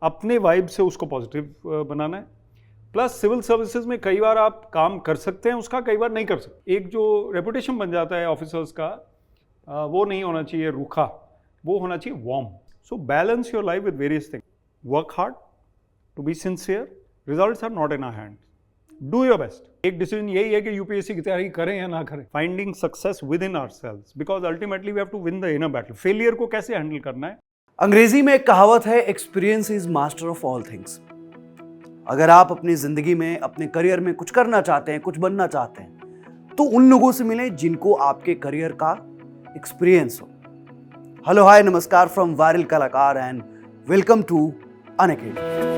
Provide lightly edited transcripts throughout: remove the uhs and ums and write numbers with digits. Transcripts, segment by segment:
अपने वाइब से उसको पॉजिटिव बनाना है। प्लस सिविल सर्विसेज में कई बार आप काम कर सकते हैं उसका, कई बार नहीं कर सकते। एक जो रेपुटेशन बन जाता है ऑफिसर्स का, वो नहीं होना चाहिए रूखा, वो होना चाहिए warm. So balance your life with various things, work hard, to be sincere, results are not in our hand, do your best. एक डिसीजन यही है कि यूपीएससी की तैयारी करें या ना करें, finding success within ourselves, because ultimately we have to win the inner battle. Failure को कैसे हैंडल करना है। अंग्रेजी में एक कहावत है, experience is master of all things. अगर आप अपनी जिंदगी में, अपने करियर में कुछ करना चाहते हैं, कुछ बनना चाहते हैं, तो उन लोगों से मिलें जिनको आपके करियर का एक्सपीरियंस हो। हेलो, हाय, नमस्कार फ्रॉम वायरल कलाकार एंड वेलकम टू अनअकैडमी।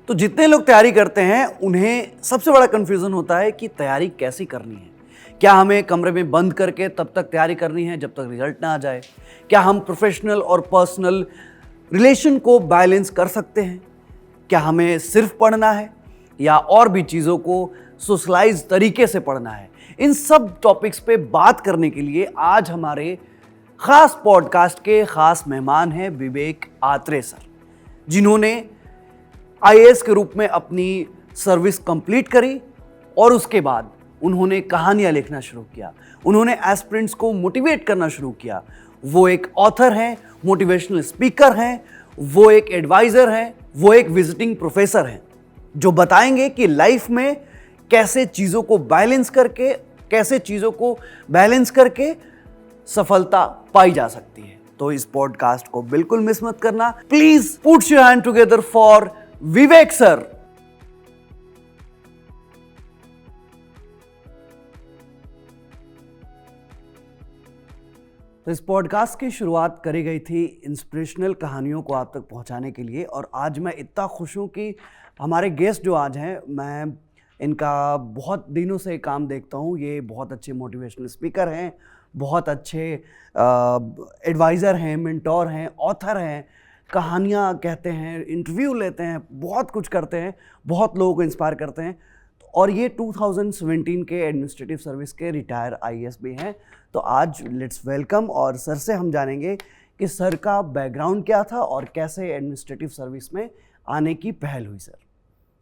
तो जितने लोग तैयारी करते हैं उन्हें सबसे बड़ा कंफ्यूजन होता है कि तैयारी कैसी करनी है। क्या हमें कमरे में बंद करके तब तक तैयारी करनी है जब तक रिजल्ट ना आ जाए? क्या हम प्रोफेशनल और पर्सनल रिलेशन को बैलेंस कर सकते हैं? क्या हमें सिर्फ पढ़ना है या और भी चीज़ों को सोशलाइज तरीके से पढ़ना है? इन सब टॉपिक्स पे बात करने के लिए आज हमारे खास पॉडकास्ट के खास मेहमान हैं विवेक आत्रे सर, जिन्होंने आईएएस के रूप में अपनी सर्विस कंप्लीट करी और उसके बाद उन्होंने कहानियां लिखना शुरू किया, उन्होंने एस्पिरेंट्स को मोटिवेट करना शुरू किया। वो एक ऑथर हैं, मोटिवेशनल स्पीकर हैं, वो एक एडवाइज़र हैं, वो एक विजिटिंग प्रोफेसर हैं, जो बताएंगे कि लाइफ में कैसे चीज़ों को बैलेंस करके सफलता पाई जा सकती है। तो इस पॉडकास्ट को बिल्कुल मिस मत करना। Please put your hand together for Vivek sir. तो इस पॉडकास्ट की शुरुआत करी गई थी इंस्पिरेशनल कहानियों को आप तक पहुंचाने के लिए, और आज मैं इतना खुश हूं कि हमारे गेस्ट जो आज हैं, मैं इनका बहुत दिनों से काम देखता हूं। ये बहुत अच्छे मोटिवेशनल स्पीकर हैं, बहुत अच्छे एडवाइज़र हैं, मेंटोर हैं, ऑथर हैं, कहानियाँ कहते हैं, इंटरव्यू लेते हैं, बहुत कुछ करते हैं, बहुत लोगों को इंस्पायर करते हैं। और ये 2017 के एडमिनिस्ट्रेटिव सर्विस के रिटायर आईएएस भी हैं। तो आज लेट्स वेलकम, और सर से हम जानेंगे कि सर का बैकग्राउंड क्या था और कैसे एडमिनिस्ट्रेटिव सर्विस में आने की पहल हुई sir.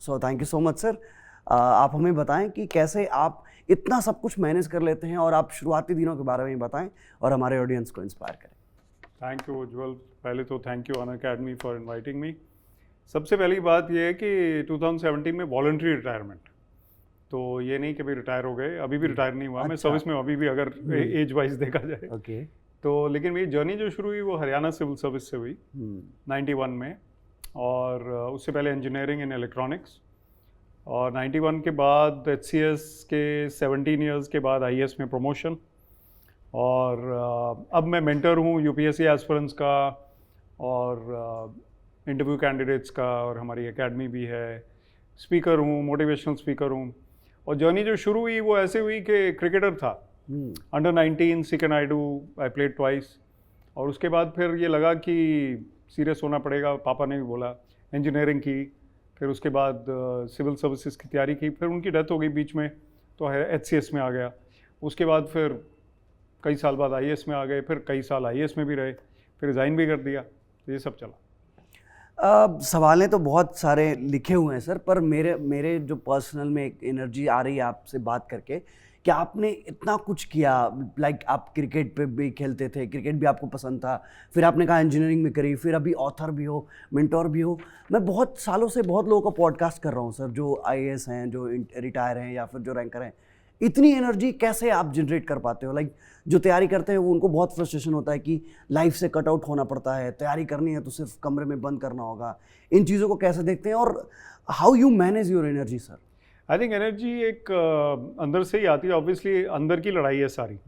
So thank you so much sir. आप हमें बताएं कि कैसे आप इतना सब कुछ मैनेज कर लेते हैं, और आप शुरुआती दिनों के बारे में बताएं और हमारे ऑडियंस को इंस्पायर करें। थैंक यू उज्जवल। पहले तो thank you Unacademy for inviting me. सबसे पहली बात यह है कि 2017 में वॉलंटरी रिटायरमेंट, तो ये नहीं कि भाई रिटायर हो गए, अभी भी रिटायर नहीं हुआ। मैं सर्विस में अभी भी, अगर एज वाइज देखा जाए। ओके। तो लेकिन मेरी जर्नी जो शुरू हुई वो हरियाणा सिविल सर्विस से हुई 91 में, और उससे पहले इंजीनियरिंग इन इलेक्ट्रॉनिक्स, और 91 के बाद एचसीएस के 17 ईयर्स के बाद आईएएस में प्रमोशन, और अब मैं मेंटर हूँ यूपीएससी एस्पिरेंट्स का और इंटरव्यू कैंडिडेट्स का, और हमारी एकेडमी भी है। स्पीकर हूँ, मोटिवेशनल स्पीकर हूँ। और जर्नी जो शुरू हुई वो ऐसे हुई कि क्रिकेटर था, अंडर 19 सिकन आइडू, आई प्लेड ट्वाइस। और उसके बाद फिर ये लगा कि सीरियस होना पड़ेगा, पापा ने भी बोला, इंजीनियरिंग की, फिर उसके बाद सिविल सर्विसेज की तैयारी की। फिर उनकी डेथ हो गई बीच में, तो एचसीएस में आ गया। उसके बाद फिर कई साल बाद आईएएस में आ गए, फिर कई साल आईएएस में भी रहे, फिर रिज़ाइन भी कर दिया। तो ये सब चला। सवालें तो बहुत सारे लिखे हुए हैं सर, पर मेरे जो पर्सनल में एक एनर्जी आ रही है आपसे बात करके कि आपने इतना कुछ किया। लाइक आप क्रिकेट पे भी खेलते थे, क्रिकेट भी आपको पसंद था, फिर आपने कहा इंजीनियरिंग में करी, फिर अभी ऑथर भी हो, मेंटोर भी हो। मैं बहुत सालों से बहुत लोगों का पॉडकास्ट कर रहा हूँ सर, जो आईएएस हैं, जो रिटायर हैं या फिर जो रैंकर हैं। इतनी एनर्जी कैसे आप जनरेट कर पाते हो? लाइक जो तैयारी करते हैं वो, उनको बहुत फ्रस्ट्रेशन होता है कि लाइफ से कट आउट होना पड़ता है, तैयारी करनी है तो सिर्फ कमरे में बंद करना होगा। इन चीज़ों को कैसे देखते हैं, और how you manage your energy sir? I think energy एक अंदर से ही आती है। ऑब्वियसली अंदर की लड़ाई है सारी।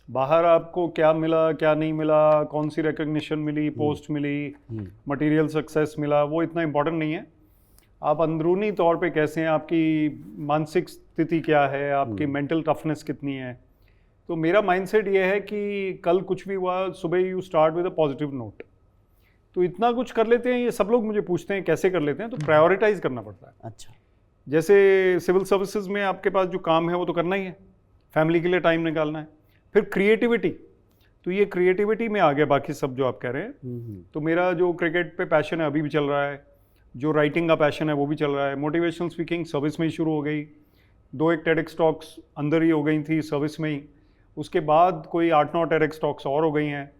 बाहर आपको क्या मिला, क्या नहीं मिला, कौन सी रिकग्निशन मिली, पोस्ट मिली, मटेरियल सक्सेस मिला, वो इतना इम्पोर्टेंट नहीं है। आप अंदरूनी तौर पे कैसे हैं, आपकी मानसिक स्थिति क्या है, आपकी मेंटल टफनेस कितनी है, तो मेरा माइंडसेट ये है कि कल कुछ भी हुआ, सुबह you start with a positive note. तो इतना कुछ कर लेते हैं, ये सब लोग मुझे पूछते हैं कैसे कर लेते हैं, तो प्रायोरिटाइज करना पड़ता है। अच्छा। जैसे सिविल सर्विसेज में आपके पास जो काम है वो तो करना ही है, फैमिली के लिए टाइम निकालना है। फिर क्रिएटिविटी, तो ये क्रिएटिविटी में आ गया बाकी सब जो आप कह रहे हैं। तो मेरा जो क्रिकेट पे पैशन है अभी भी चल रहा है, जो राइटिंग का पैशन है वो भी चल रहा है। मोटिवेशनल स्पीकिंग सर्विस में ही शुरू हो गई, 2-1 TEDx टॉक्स अंदर ही हो गई थी सर्विस में ही। उसके बाद कोई 8-9 TEDx टॉक्स और हो गई हैं,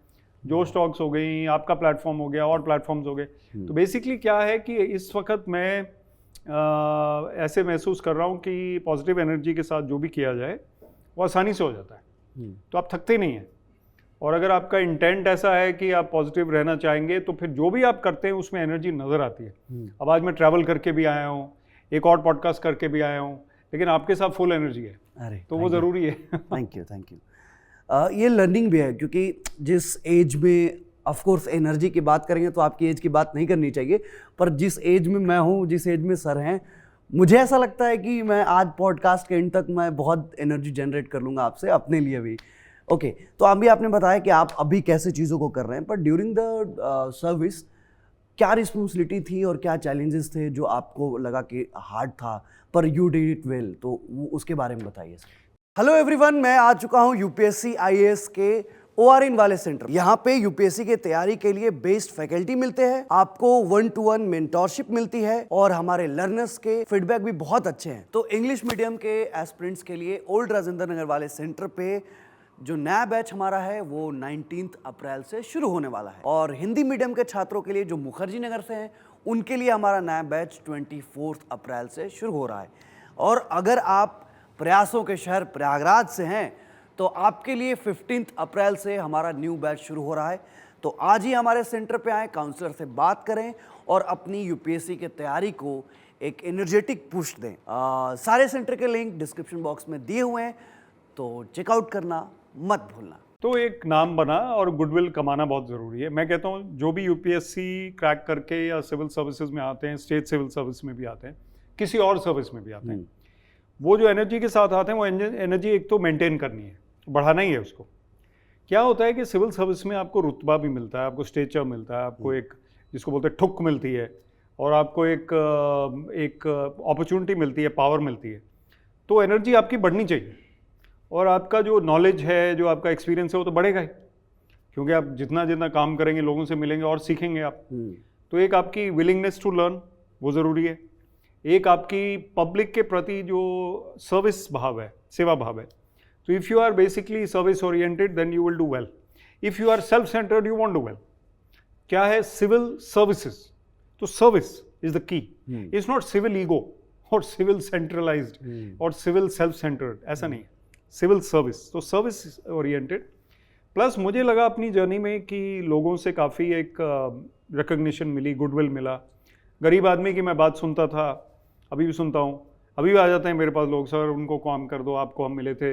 जोश टॉक्स हो गई, आपका प्लेटफॉर्म हो गया और प्लेटफॉर्म्स हो गए। तो बेसिकली क्या है कि इस वक्त मैं ऐसे महसूस कर रहा हूँ कि पॉजिटिव एनर्जी के साथ जो भी किया जाए वो आसानी से हो जाता है। तो आप थकते नहीं हैं, और अगर आपका इंटेंट ऐसा है कि आप पॉजिटिव रहना चाहेंगे तो फिर जो भी आप करते हैं उसमें एनर्जी नज़र आती है। अब आज मैं ट्रैवल करके भी आया हूँ, एक और पॉडकास्ट करके भी आया हूँ, लेकिन आपके साथ फुल एनर्जी है। अरे तो वो ज़रूरी है। Thank you. ये लर्निंग भी है, क्योंकि जिस एज में ऑफ कोर्स एनर्जी की बात करेंगे तो आपकी एज की बात नहीं करनी चाहिए, पर जिस एज में मैं हूँ, जिस एज में सर हैं, मुझे ऐसा लगता है कि मैं आज पॉडकास्ट के एंड तक मैं बहुत एनर्जी जनरेट कर लूँगा आपसे, अपने लिए भी। ओके, तो अभी आपने बताया कि आप अभी कैसे चीज़ों को कर रहे हैं, पर ड्यूरिंग द सर्विस क्या रिस्पॉन्सिबिलिटी थी और क्या चैलेंजेस थे जो आपको लगा कि हार्ड था पर यू डिड इट वेल, तो उसके बारे में बताइए सर। हेलो एवरीवन, मैं आ चुका हूँ यूपीएससी आईएएस के ORIN वाले सेंटर। यहाँ पे यूपीएससी के तैयारी के लिए बेस्ड फैकल्टी मिलते हैं, आपको 1-to-1 मेंटोरशिप मिलती है, और हमारे लर्नर्स के फीडबैक भी बहुत अच्छे हैं। तो इंग्लिश मीडियम के एस्पिरेंट्स के लिए ओल्ड राजेंद्र नगर वाले सेंटर पे जो नया बैच हमारा है वो 19 अप्रैल से शुरू होने वाला है, और हिंदी मीडियम के छात्रों के लिए जो मुखर्जी नगर से हैं उनके लिए हमारा नया बैच 24 अप्रैल से शुरू हो रहा है। और अगर आप प्रयासों के शहर प्रयागराज से हैं तो आपके लिए 15 अप्रैल से हमारा न्यू बैच शुरू हो रहा है। तो आज ही हमारे सेंटर पे आएँ, काउंसलर से बात करें और अपनी यूपीएससी की तैयारी को एक एनर्जेटिक पुश दें। सारे सेंटर के लिंक डिस्क्रिप्शन बॉक्स में दिए हुए हैं, तो चेकआउट करना मत भूलना। तो एक नाम बना और गुडविल कमाना बहुत ज़रूरी है। मैं कहता हूँ जो भी यूपीएससी क्रैक करके या सिविल सर्विसेज में आते हैं, स्टेट सिविल सर्विस में भी आते हैं, किसी और सर्विस में भी आते हैं, वो जो एनर्जी के साथ आते हैं वो एनर्जी एक तो मेंटेन करनी है, बढ़ाना ही है उसको। क्या होता है कि सिविल सर्विस में आपको रुतबा भी मिलता है, आपको स्टेचर मिलता है, आपको एक जिसको बोलते हैं ठुक मिलती है, और आपको एक अपॉर्चुनिटी मिलती है, पावर मिलती है। तो एनर्जी आपकी बढ़नी चाहिए, और आपका जो नॉलेज है, जो आपका एक्सपीरियंस है वो तो बढ़ेगा ही, क्योंकि आप जितना जितना काम करेंगे, लोगों से मिलेंगे और सीखेंगे आप। तो एक आपकी विलिंगनेस टू लर्न वो ज़रूरी है, एक आपकी पब्लिक के प्रति जो सर्विस भाव है, सेवा भाव है। तो if you are basically service oriented then you will do well. If you are self centered you won't do well. क्या है सिविल सर्विसेज? तो service is the key, it's not civil ego और सिविल सेंट्रलाइज्ड और civil self centered, ऐसा नहीं है। Civil service, तो service oriented. Plus मुझे लगा अपनी जर्नी में कि लोगों से काफ़ी एक रिकग्निशन मिली, गुडविल मिला। गरीब आदमी की मैं बात सुनता था, अभी भी सुनता हूँ, अभी भी आ जाते हैं मेरे पास लोग, सर उनको काम कर दो, आपको हम मिले थे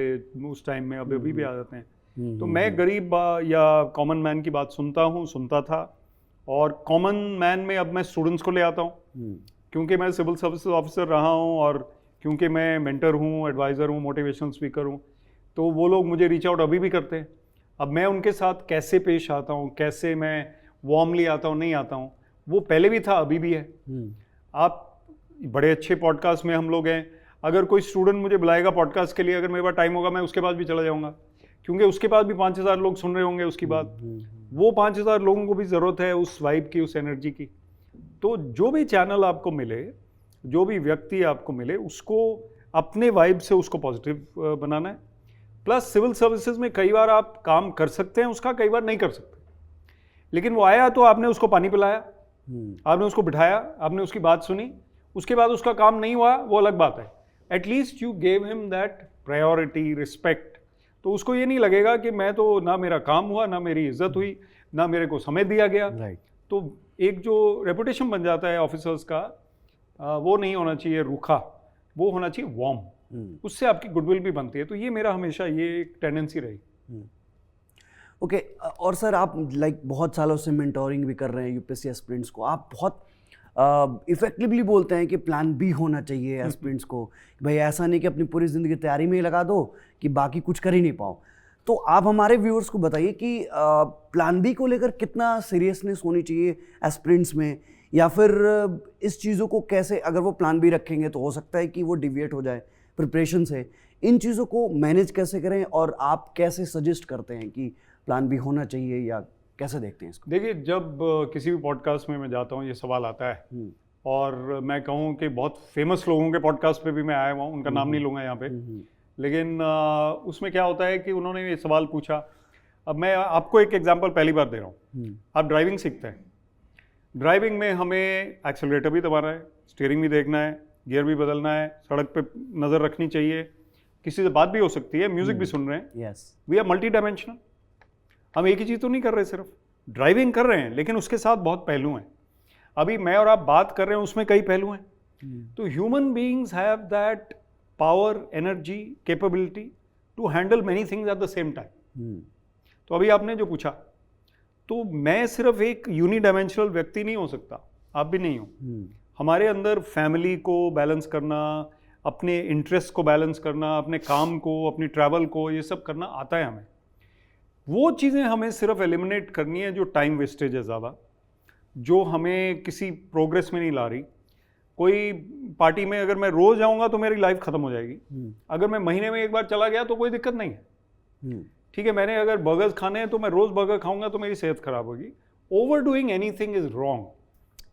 उस टाइम में, अभी भी आ जाते हैं। तो मैं गरीब या कॉमन मैन की बात सुनता था, और कॉमन मैन में अब मैं स्टूडेंट्स को ले आता हूँ, क्योंकि मैं सिविल सर्विसेज ऑफिसर रहा हूँ, और क्योंकि मैं मेंटर हूँ, एडवाइज़र हूँ, मोटिवेशनल स्पीकर हूँ, तो वो लोग मुझे रीच आउट अभी भी करते हैं। अब मैं उनके साथ कैसे पेश आता हूँ, कैसे मैं वार्मली आता हूँ, नहीं आता हूँ, वो पहले भी था, अभी भी है। आप बड़े अच्छे पॉडकास्ट में हम लोग हैं, अगर कोई स्टूडेंट मुझे बुलाएगा पॉडकास्ट के लिए, अगर मेरे पास टाइम होगा मैं उसके पास भी चला जाऊँगा, क्योंकि उसके पास भी 5000 लोग सुन रहे होंगे उसकी बात। वो 5000 लोगों को भी ज़रूरत है उस वाइब की, उस एनर्जी की। तो जो भी चैनल आपको मिले, जो भी व्यक्ति आपको मिले, उसको अपने वाइब से उसको पॉजिटिव बनाना है। प्लस सिविल सर्विसेज में कई बार आप काम कर सकते हैं उसका, कई बार नहीं कर सकते, लेकिन वो आया तो आपने उसको पानी पिलाया, आपने उसको बिठाया, आपने उसकी बात सुनी, उसके बाद उसका काम नहीं हुआ, वो अलग बात है। At least you gave him that priority, respect. तो उसको ये नहीं लगेगा कि मैं तो, ना मेरा काम हुआ, ना मेरी इज्जत हुई, ना मेरे को समय दिया गया। तो एक जो रेपुटेशन बन जाता है ऑफिसर्स का, वो नहीं होना चाहिए रूखा, वो होना चाहिए वार्म। उससे आपकी गुडविल भी बनती है। तो ये मेरा हमेशा ये एक टेंडेंसी रही। ओके, और सर आप बहुत सालों से मेंटोरिंग भी कर रहे हैं यूपीएससी एस्पिरेंट्स को, आप बहुत इफेक्टिवली बोलते हैं कि प्लान बी होना चाहिए एस्पिरेंट्स को, भाई ऐसा नहीं कि अपनी पूरी ज़िंदगी तैयारी में ही लगा दो कि बाकी कुछ कर ही नहीं पाओ। तो आप हमारे व्यूअर्स को बताइए कि प्लान बी को लेकर कितना सीरियसनेस होनी चाहिए एस्पिरेंट्स में, या फिर इस चीज़ों को कैसे, अगर वो प्लान बी रखेंगे तो हो सकता है कि वो डिविएट हो जाए प्रिपरेशन से, इन चीज़ों को मैनेज कैसे करें और आप कैसे सजेस्ट करते हैं कि प्लान बी होना चाहिए या कैसे देखते हैं इसको? देखिए, जब किसी भी पॉडकास्ट में मैं जाता हूँ ये सवाल आता है, और मैं कहूँ कि बहुत फेमस लोगों के पॉडकास्ट पे भी मैं आया हुआ हूँ, उनका नाम नहीं लूँगा यहाँ पे, लेकिन उसमें क्या होता है कि उन्होंने ये सवाल पूछा। अब मैं आपको एक एग्जांपल पहली बार दे रहा हूँ। आप ड्राइविंग सीखते हैं, ड्राइविंग में हमें एक्सेलरेटर भी दबाना है, स्टीयरिंग भी देखना है, गियर भी बदलना है, सड़क पे नज़र रखनी चाहिए, किसी से बात भी हो सकती है, म्यूजिक भी सुन रहे हैं। Yes, we are multi dimensional. हम एक ही चीज़ तो नहीं कर रहे, सिर्फ ड्राइविंग कर रहे हैं, लेकिन उसके साथ बहुत पहलू हैं। अभी मैं और आप बात कर रहे हैं, उसमें कई पहलू हैं। तो human beings have that power, energy, capability to handle many things at the same time. तो अभी आपने जो पूछा, तो मैं सिर्फ एक यूनिडायमेंशनल व्यक्ति नहीं हो सकता, आप भी नहीं हो। हमारे अंदर फैमिली को बैलेंस करना, अपने इंटरेस्ट को बैलेंस करना, अपने काम को, अपनी ट्रैवल को, ये सब करना आता है हमें। वो चीज़ें हमें सिर्फ एलिमिनेट करनी है जो टाइम वेस्टेज है ज़्यादा, जो हमें किसी प्रोग्रेस में नहीं ला रही। कोई पार्टी में अगर मैं रोज़ जाऊंगा तो मेरी लाइफ ख़त्म हो जाएगी। अगर मैं महीने में एक बार चला गया तो कोई दिक्कत नहीं है। ठीक है, मैंने अगर बर्गर्स खाने हैं तो मैं रोज़ बर्गर खाऊंगा तो मेरी सेहत खराब होगी। Over doing anything is wrong.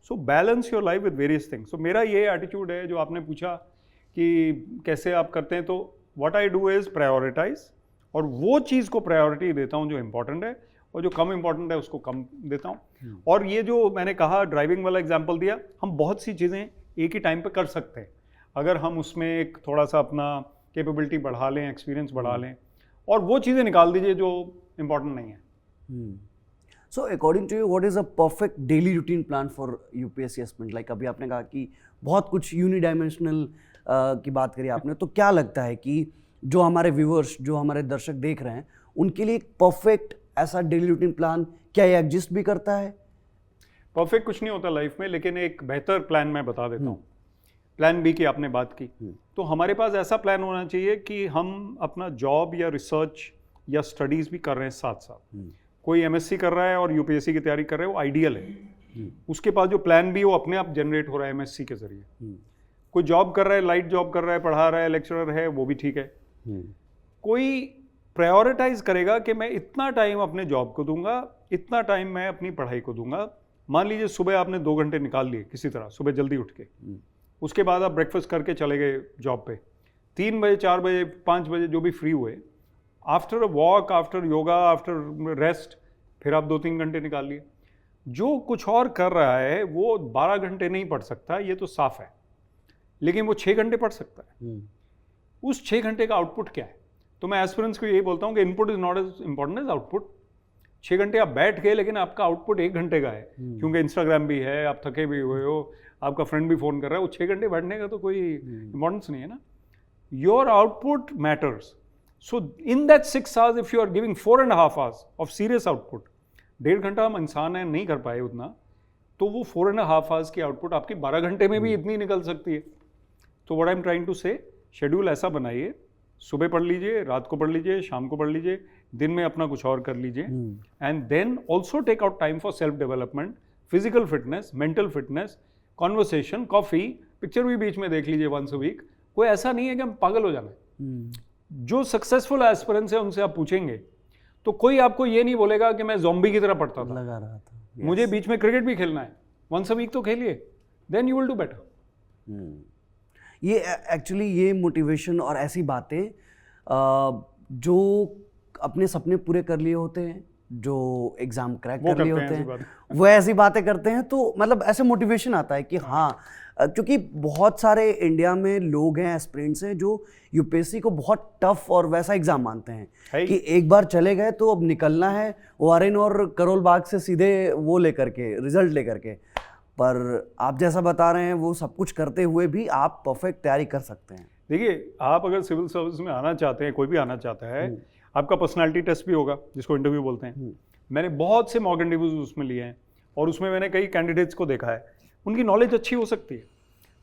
So balance your life with various things. So मेरा ये एटीट्यूड है, जो आपने पूछा कि कैसे आप करते हैं, तो what I do is prioritize, और वो चीज़ को प्रायोरिटी देता हूँ जो इम्पोर्टेंट है, और जो कम इम्पोर्टेंट है उसको कम देता हूँ। और ये जो मैंने कहा ड्राइविंग वाला एग्जांपल दिया, हम बहुत सी चीज़ें एक ही टाइम पे कर सकते हैं अगर हम उसमें एक थोड़ा सा अपना कैपेबिलिटी बढ़ा लें, एक्सपीरियंस बढ़ा लें, और वो चीज़ें निकाल दीजिए जो इम्पोर्टेंट नहीं है। So according to you what is a perfect daily routine plan for UPSC aspirant? Like अभी आपने कहा कि बहुत कुछ यूनिडायमेंशनल की बात करी आपने, तो क्या लगता है कि जो हमारे व्यूअर्स, जो हमारे दर्शक देख रहे हैं, उनके लिए एक परफेक्ट ऐसा डेली रूटीन प्लान क्या ये एग्जिस्ट भी करता है? परफेक्ट कुछ नहीं होता लाइफ में, लेकिन एक बेहतर प्लान मैं बता देता हूँ। प्लान बी की आपने बात की, तो हमारे पास ऐसा प्लान होना चाहिए कि हम अपना जॉब या रिसर्च या स्टडीज़ भी कर रहे हैं साथ साथ। कोई एमएससी कर रहा है और यूपीएससी की तैयारी कर रहा है, वो आइडियल है। उसके पास जो प्लान बी वो अपने आप जनरेट हो रहा है एमएससी के जरिए। कोई जॉब कर रहा है, लाइट जॉब कर रहा है, पढ़ा रहा है, लेक्चरर है, वो भी ठीक है। कोई प्रायोरिटाइज करेगा कि मैं इतना टाइम अपने जॉब को दूंगा, इतना टाइम मैं अपनी पढ़ाई को दूंगा। मान लीजिए सुबह आपने 2 घंटे निकाल लिए किसी तरह, सुबह जल्दी उठ के, उसके बाद आप ब्रेकफास्ट करके चले गए जॉब पे, 3 बजे, 4 बजे, 5 बजे जो भी फ्री हुए, after a walk, after yoga, after rest, फिर आप 2-3 घंटे निकाल लिए। जो कुछ और कर रहा है वो 12 घंटे नहीं पढ़ सकता, ये तो साफ है, लेकिन वो 6 घंटे पढ़ सकता है। उस 6 घंटे का आउटपुट क्या है? तो मैं एस्पिरेंट्स को यही बोलता हूँ कि input is not as important as output. 6 घंटे आप बैठ गए, लेकिन आपका आउटपुट 1 घंटे का है, क्योंकि इंस्टाग्राम भी है, आप थके भी हुए हो, आपका फ्रेंड भी फोन कर रहा है, वो 6 घंटे बैठने का तो कोई इंपॉर्टेंस नहीं है ना। Your output matters. So in that 6 hours if you are giving 4.5 hours of serious output, 1.5 घंटा हम इंसान है नहीं कर पाए उतना, तो वो 4.5 आवर्स की आउटपुट आपकी 12 घंटे में भी इतनी निकल सकती है। तो what I am trying to say, schedule ऐसा बनाइए, सुबह पढ़ लीजिए, रात को पढ़ लीजिए, शाम को पढ़ लीजिए, दिन में अपना कुछ और कर लीजिए, and then also take out time for self development, physical fitness, mental fitness, conversation, coffee, picture भी बीच में देख लीजिए वंस अ वीक। कोई ऐसा नहीं है कि हम पागल हो जाना। जो सक्सेसफुल एस्पिरेंट्स है उनसे आप पूछेंगे तो कोई आपको ये नहीं बोलेगा कि मैं ज़ॉम्बी की तरह पढ़ता था, लगा रहा था, मुझे बीच में क्रिकेट भी खेलना है, वंस अ वीक तो खेलिए, then you will do better. ये एक्चुअली ये मोटिवेशन और ऐसी बातें जो अपने सपने पूरे कर लिए होते हैं, जो एग्ज़ाम क्रैक कर लिए होते हैं, वो ऐसी बातें करते हैं, तो मतलब ऐसे मोटिवेशन आता है कि हाँ, क्योंकि बहुत सारे इंडिया में लोग हैं, एस्पिरेंट्स हैं, जो यूपीएससी को बहुत टफ और वैसा एग्ज़ाम मानते हैं कि एक बार चले गए तो अब निकलना है ओआरएन और करोल बाग से सीधे वो लेकर के, रिजल्ट लेकर के। पर आप जैसा बता रहे हैं, वो सब कुछ करते हुए भी आप परफेक्ट तैयारी कर सकते हैं। देखिए, आप अगर सिविल सर्विस में आना चाहते हैं, कोई भी आना चाहता है, आपका पर्सनालिटी टेस्ट भी होगा, जिसको इंटरव्यू बोलते हैं। मैंने बहुत से मॉक इंटरव्यूज उसमें लिए हैं, और उसमें मैंने कई कैंडिडेट्स को देखा है, उनकी नॉलेज अच्छी हो सकती है,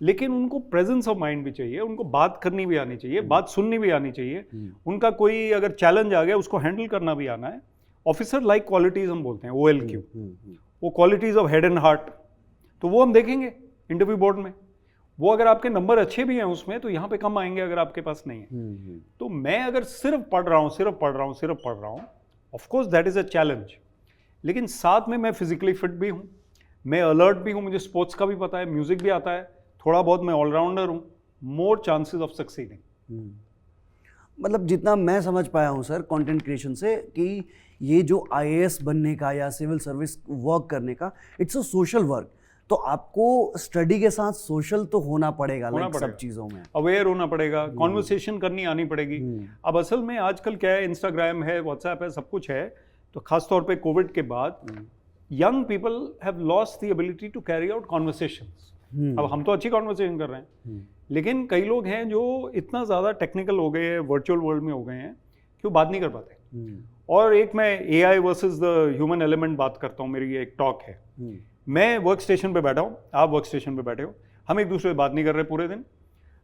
लेकिन उनको प्रेजेंस ऑफ माइंड भी चाहिए, उनको बात करनी भी आनी चाहिए, बात सुननी भी आनी चाहिए, उनका कोई अगर चैलेंज आ गया उसको हैंडल करना भी आना है। ऑफिसर लाइक क्वालिटीज हम बोलते हैं, OLQ, वो qualities of head and heart, तो वो हम देखेंगे इंटरव्यू बोर्ड में। वो अगर आपके नंबर अच्छे भी हैं उसमें तो यहाँ पे कम आएंगे अगर आपके पास नहीं है। तो मैं अगर सिर्फ पढ़ रहा हूँ, of course that is a challenge, लेकिन साथ में मैं फिजिकली फिट भी हूँ, मैं अलर्ट भी हूँ, मुझे स्पोर्ट्स का भी पता है, म्यूजिक भी आता है, थोड़ा बहुत मैं ऑलराउंडर हूँ, मोर चांसेस ऑफ सक्सीडिंग। मतलब जितना मैं समझ पाया हूँ सर कंटेंट क्रिएशन से, कि ये जो IAS बनने का या सिविल सर्विस वर्क करने का, इट्स अ सोशल वर्क, तो आपको स्टडी के साथ सोशल तो होना पड़ेगा, लाइक सब चीज़ों में अवेयर होना पड़ेगा, कॉन्वर्सेशन करनी आनी पड़ेगी। अब असल में आजकल क्या है, इंस्टाग्राम है, व्हाट्सएप है, सब कुछ है, तो खासतौर पे कोविड के बाद young people have lost the ability to carry out conversations. अब हम तो अच्छी कॉन्वर्सेशन कर रहे हैं, लेकिन कई लोग हैं जो इतना ज़्यादा टेक्निकल हो गए हैं, वर्चुअल वर्ल्ड में हो गए हैं कि वो बात नहीं कर पाते। और एक मैं AI versus the human element बात करता हूँ, मेरी एक टॉक है। मैं वर्क स्टेशन पे बैठा हूँ, आप वर्क स्टेशन पे बैठे हो, हम एक दूसरे से बात नहीं कर रहे पूरे दिन।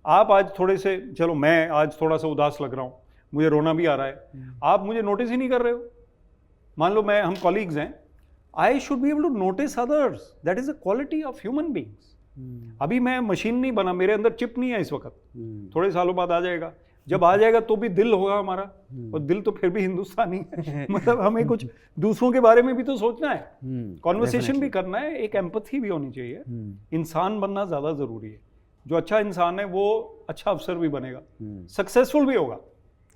आप आज थोड़े से, चलो मैं आज थोड़ा सा उदास लग रहा हूँ, मुझे रोना भी आ रहा है, आप मुझे नोटिस ही नहीं कर रहे हो। मान लो हम कॉलीग्स हैं, I should be able to notice others, that is a quality of human beings. अभी मैं मशीन नहीं बना, मेरे अंदर चिप नहीं है इस वक्त, थोड़े सालों बाद आ जाएगा, जब आ जाएगा तो भी दिल होगा हमारा, और दिल तो फिर भी हिंदुस्तानी है। मतलब हमें कुछ दूसरों के बारे में भी तो सोचना है, कॉन्वर्सेशन भी करना है, एक एम्पैथी भी होनी चाहिए। इंसान बनना ज़्यादा ज़रूरी है। जो अच्छा इंसान है वो अच्छा अफसर भी बनेगा, सक्सेसफुल भी होगा।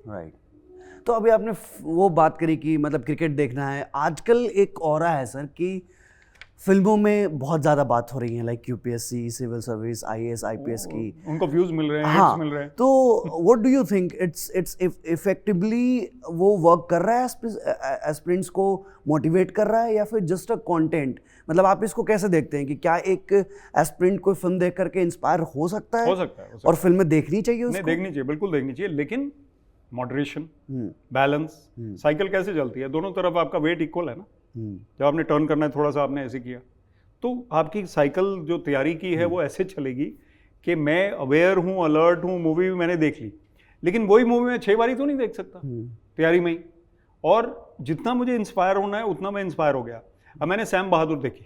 राइट। तो अभी आपने वो बात करी कि मतलब क्रिकेट देखना है, आजकल एक ऑरा है सर कि फिल्मों में बहुत ज़्यादा बात हो रही है, like UPSC, civil service, IAS, IPS की, उनको व्यूज मिल रहे हैं, हाँ, हिट्स मिल रहे हैं। तो what do you think, it's effectively वो वर्क कर रहा है, एस्पिरेंट्स को मोटिवेट कर रहा है, या फिर जस्ट अ कंटेंट? मतलब आप इसको कैसे देखते हैं कि क्या एक एस्पिरेंट कोई फिल्म देख करके इंस्पायर हो सकता है? हो सकता है। और फिल्में देखनी चाहिए उसको? नहीं, देखनी चाहिए, बिल्कुल देखनी चाहिए, लेकिन मॉडरेशन, बैलेंस, साइकिल कैसे चलती है, दोनों तरफ आपका वेट इक्वल है ना। जब आपने टर्न करना है थोड़ा सा आपने ऐसे किया, तो आपकी साइकिल जो तैयारी की है वो ऐसे चलेगी कि मैं अवेयर हूँ, अलर्ट हूँ, मूवी भी मैंने देख ली, लेकिन वही मूवी मैं 6 बारी तो नहीं देख सकता तैयारी में ही। और जितना मुझे इंस्पायर होना है उतना मैं इंस्पायर हो गया। अब मैंने सैम बहादुर देखी,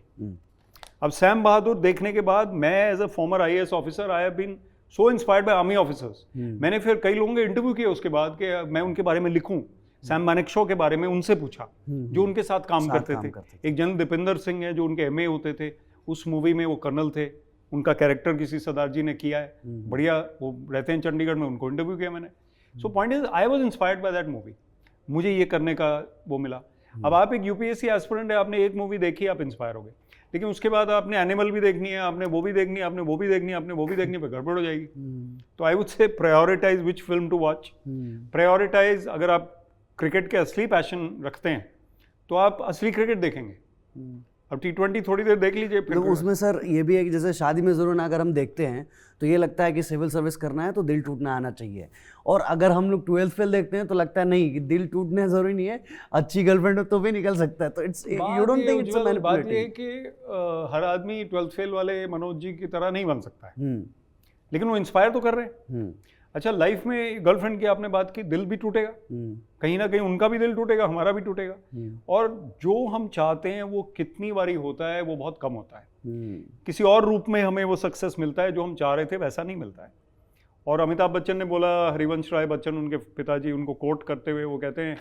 अब सैम बहादुर देखने के बाद मैं as a former IAS officer I have been so inspired by army officers. मैंने फिर कई लोगों के इंटरव्यू किए उसके बाद कि मैं उनके बारे में लिखूं, सैम मानेकशॉ के बारे में उनसे पूछा जो उनके साथ काम करते थे। एक जनरल दीपेंद्र सिंह है जो उनके MA होते थे, उस मूवी में वो कर्नल थे, उनका कैरेक्टर किसी सरदार जी ने किया है, बढ़िया, वो रहते हैं चंडीगढ़ में, उनको इंटरव्यू किया मैंने। सो point is I was inspired by that movie, मुझे ये करने का वो मिला। अब आप एक UPSC एस्पिरेंट है, आपने एक मूवी देखी, आप इंस्पायर हो गए, लेकिन उसके बाद आपने एनिमल भी देखनी है, आपने वो भी देखनी है, आपने वो भी देखनी है, आपने वो भी देखनी है, गड़बड़ हो जाएगी। तो I would say prioritize which film to watch. Prioritize, अगर आप क्रिकेट के असली पैशन रखते हैं तो आप असली क्रिकेट देखेंगे। अब T20 थोड़ी देर देख लीजिए, फिर तो उसमें सर ये भी है कि जैसे शादी में ज़रूर ना अगर हम देखते हैं तो ये लगता है कि सिविल सर्विस करना है तो दिल टूटना आना चाहिए, और अगर हम लोग 12th फेल देखते हैं तो लगता है नहीं कि दिल टूटना जरूरी नहीं है, अच्छी गर्लफ्रेंड हो तो भी निकल सकता है। तो it's you don't think it's manipulating. बात ये है कि हर आदमी 12th फेल वाले मनोज जी की तरह नहीं बन सकता है, लेकिन वो इंस्पायर तो कर रहे हैं। अच्छा, लाइफ में गर्लफ्रेंड की आपने बात की, दिल भी टूटेगा, कहीं ना कहीं उनका भी दिल टूटेगा, हमारा भी टूटेगा, और जो हम चाहते हैं वो कितनी बारी होता है, वो बहुत कम होता है। किसी और रूप में हमें वो सक्सेस मिलता है, जो हम चाह रहे थे वैसा नहीं मिलता है। और अमिताभ बच्चन ने बोला, हरिवंश राय बच्चन उनके पिताजी, उनको कोट करते हुए वो कहते हैं,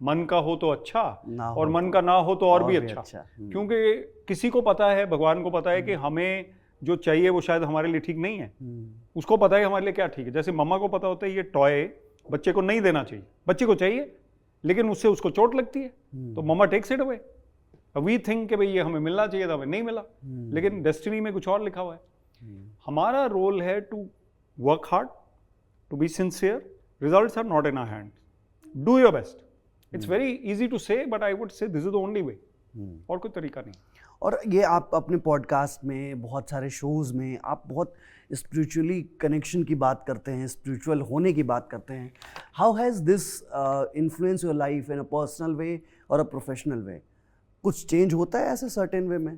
मन का हो तो अच्छा और मन का ना हो तो और भी अच्छा। क्योंकि किसी को पता है, भगवान को पता है कि हमें जो चाहिए वो शायद हमारे लिए ठीक नहीं है, उसको पता है हमारे लिए क्या ठीक है। जैसे मम्मा को पता होता है ये टॉय बच्चे को नहीं देना चाहिए, बच्चे को चाहिए, लेकिन उससे उसको चोट लगती है, तो mamma takes it away. We think कि भाई ये हमें मिलना चाहिए था, हमें नहीं मिला, लेकिन डेस्टिनी में कुछ और लिखा हुआ है। हमारा रोल है to work hard, to be sincere, results are not in our hand, do your best. It's very easy to say, but I would say this is the only way, और कोई तरीका नहीं। और ये आप अपने पॉडकास्ट में, बहुत सारे शोज़ में आप बहुत स्पिरिचुअली कनेक्शन की बात करते हैं, स्पिरिचुअल होने की बात करते हैं। How has this influence your life in a personal way और अ प्रोफेशनल वे? कुछ चेंज होता है ऐसे सर्टेन वे में?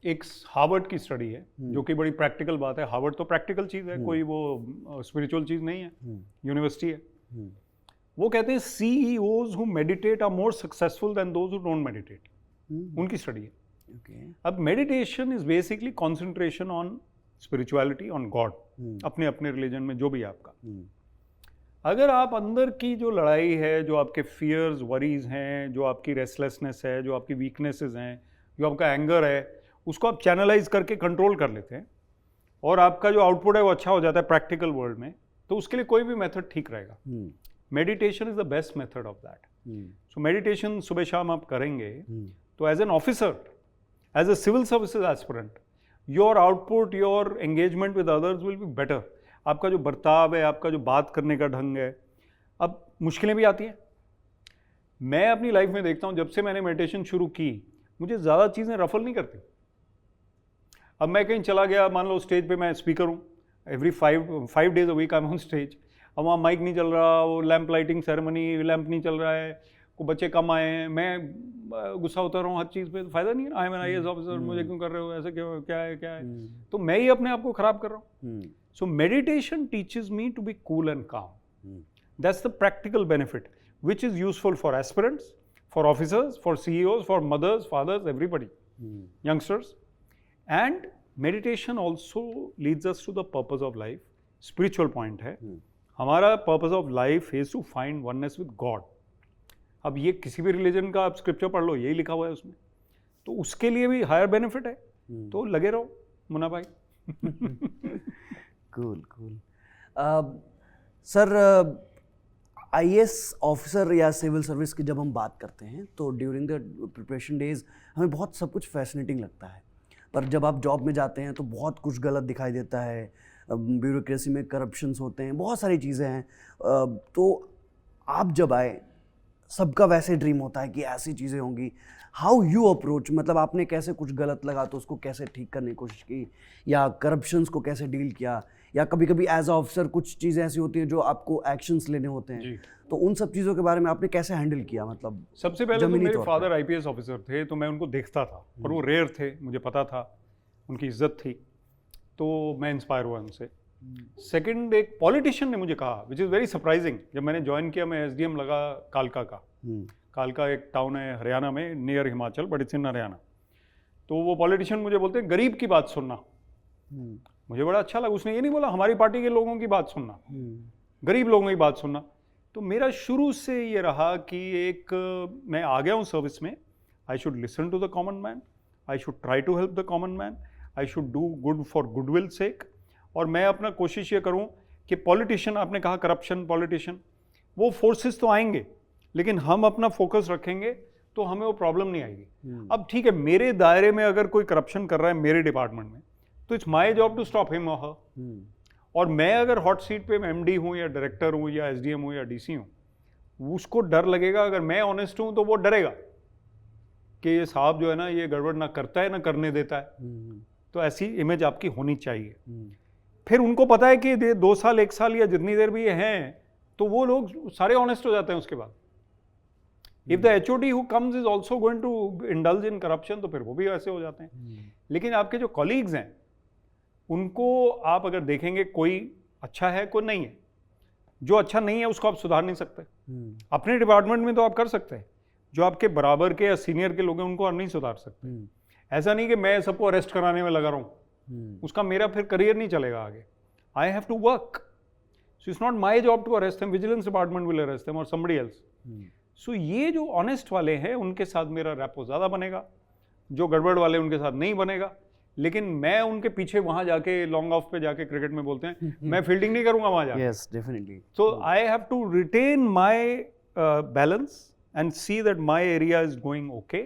एक हार्वर्ड की स्टडी है जो कि बड़ी प्रैक्टिकल बात है। हार्वर्ड तो प्रैक्टिकल चीज़ है, कोई वो स्पिरिचुअल चीज़ नहीं है, यूनिवर्सिटी है। वो कहते हैं CEOs who meditate are more successful than those who don't meditate। उनकी स्टडी है। अब meditation is basically concentration on spirituality, on God, अपने अपने रिलीजन में जो भी आपका। अगर आप अंदर की जो लड़ाई है, जो आपके फियर्स, वरीज हैं, जो आपकी रेस्टलेसनेस है, जो आपकी वीकनेसेस हैं, जो आपका एंगर है, उसको आप चैनलाइज करके कंट्रोल कर लेते हैं और आपका जो आउटपुट है वो अच्छा हो जाता है प्रैक्टिकल वर्ल्ड में, तो उसके लिए कोई भी मेथड ठीक रहेगा। Meditation is the best method of that. So meditation सुबह शाम आप करेंगे तो as an officer, as a civil services aspirant, your output, your engagement with others will be better. आपका जो बर्ताव है, आपका जो बात करने का ढंग है, अब मुश्किलें भी आती हैं। मैं अपनी लाइफ में देखता हूँ, जब से मैंने मेडिटेशन शुरू की, मुझे ज़्यादा चीज़ें रफल नहीं करती। अब मैं कहीं चला गया, मान लो स्टेज पे मैं स्पीकर हूँ, every 5 days a week I am on stage. अब वहाँ माइक नहीं चल रहा, वो लैंप लाइटिंग सेरेमनी, लैंप नहीं चल रहा है, को बच्चे कम आए हैं, मैं गुस्सा होता रहा हूँ हर चीज़ पे, तो फ़ायदा नहीं है। I am an IAS officer, मुझे क्यों कर रहे हो ऐसे, क्यों, क्या है, तो मैं ही अपने आप को ख़राब कर रहा हूँ। So meditation teaches me to be cool and calm. That's the practical benefit which is useful for aspirants, for officers, for CEOs, for mothers, fathers, everybody, youngsters. And meditation also leads us to the purpose of life. Spiritual point है, हमारा purpose of life is to find oneness with God. अब ये किसी भी religion का आप scripture पढ़ लो, यही लिखा हुआ है उसमें, तो उसके लिए भी हायर बेनिफिट है। तो लगे रहो मुन्ना भाई। कूल सर, IAS ऑफिसर या सिविल सर्विस की जब हम बात करते हैं तो ड्यूरिंग द प्रिपरेशन डेज हमें बहुत सब कुछ फैसिनेटिंग लगता है, पर जब आप जॉब में जाते हैं तो बहुत कुछ गलत दिखाई देता है। ब्यूरोक्रेसी में करप्शंस होते हैं, बहुत सारी चीज़ें हैं। तो आप जब आए, सबका वैसे ड्रीम होता है कि ऐसी चीज़ें होंगी। हाउ यू अप्रोच, मतलब आपने कैसे कुछ गलत लगा तो उसको कैसे ठीक करने की कोशिश की, या करप्शंस को कैसे डील किया, या कभी कभी एज ऑफिसर कुछ चीज़ें ऐसी होती हैं जो आपको एक्शंस लेने होते हैं, तो उन सब चीज़ों के बारे में आपने कैसे हैंडल किया? मतलब सबसे पहले तो मेरे फादर IPS ऑफिसर थे, तो मैं उनको देखता था और वो रेयर थे, मुझे पता था, उनकी इज्जत थी, तो मैं इंस्पायर हुआ उनसे। सेकंड, एक पॉलिटिशियन ने मुझे कहा, विच इज़ वेरी सरप्राइजिंग, जब मैंने ज्वाइन किया, मैं SDM लगा कालका का। कालका एक टाउन है हरियाणा में, near Himachal, but it's in Haryana. तो वो पॉलिटिशियन मुझे बोलते हैं गरीब की बात सुनना। मुझे बड़ा अच्छा लगा, उसने ये नहीं बोला हमारी पार्टी के लोगों की बात सुनना, गरीब लोगों की बात सुनना। तो मेरा शुरू से ये रहा कि एक, मैं आ गया हूँ सर्विस में, I should listen to the common man, I should try to help the common man, I should do good for goodwill sake. और मैं अपना कोशिश ये करूं कि पॉलिटिशियन, आपने कहा करप्शन, पॉलिटिशियन, वो फोर्सेस तो आएंगे, लेकिन हम अपना फोकस रखेंगे तो हमें वो प्रॉब्लम नहीं आएगी। अब ठीक है, मेरे दायरे में अगर कोई करप्शन कर रहा है मेरे डिपार्टमेंट में, तो it's my job to stop him और हर। और मैं अगर हॉट सीट पे MD हूँ या डायरेक्टर हूँ या SDM हूँ या DC हूँ, उसको डर लगेगा। अगर मैं ऑनेस्ट हूँ तो वो डरेगा कि ये साहब जो है ना, ये गड़बड़ ना करता है ना करने देता है। तो ऐसी इमेज आपकी होनी चाहिए। फिर उनको पता है कि 2 साल 1 साल या जितनी देर भी ये हैं, तो वो लोग सारे ऑनेस्ट हो जाते हैं उसके बाद। If the HOD who comes is also going to indulge in corruption, तो फिर वो भी ऐसे हो जाते हैं। लेकिन आपके जो कॉलीग्स हैं, उनको आप अगर देखेंगे, कोई अच्छा है, कोई नहीं है। जो अच्छा नहीं है उसको आप सुधार नहीं सकते। अपने डिपार्टमेंट में तो आप कर सकते हैं, जो आपके बराबर के या सीनियर के लोग हैं उनको आप नहीं सुधार सकते। ऐसा नहीं कि मैं सबको अरेस्ट कराने में लगा रहा हूँ, उसका मेरा फिर करियर नहीं चलेगा आगे। I have to work, so it's not my job to arrest them, vigilance department will arrest them और समबडी एल्स। सो ये जो ऑनेस्ट वाले हैं उनके साथ मेरा रैपो ज़्यादा बनेगा, जो गड़बड़ वाले उनके साथ नहीं बनेगा। लेकिन मैं उनके पीछे वहाँ जाके लॉन्ग ऑफ पे जाके क्रिकेट में बोलते हैं मैं फील्डिंग नहीं करूँगा वहाँ जाके। Yes, definitely. So I have to retain my balance and see that my area is going okay.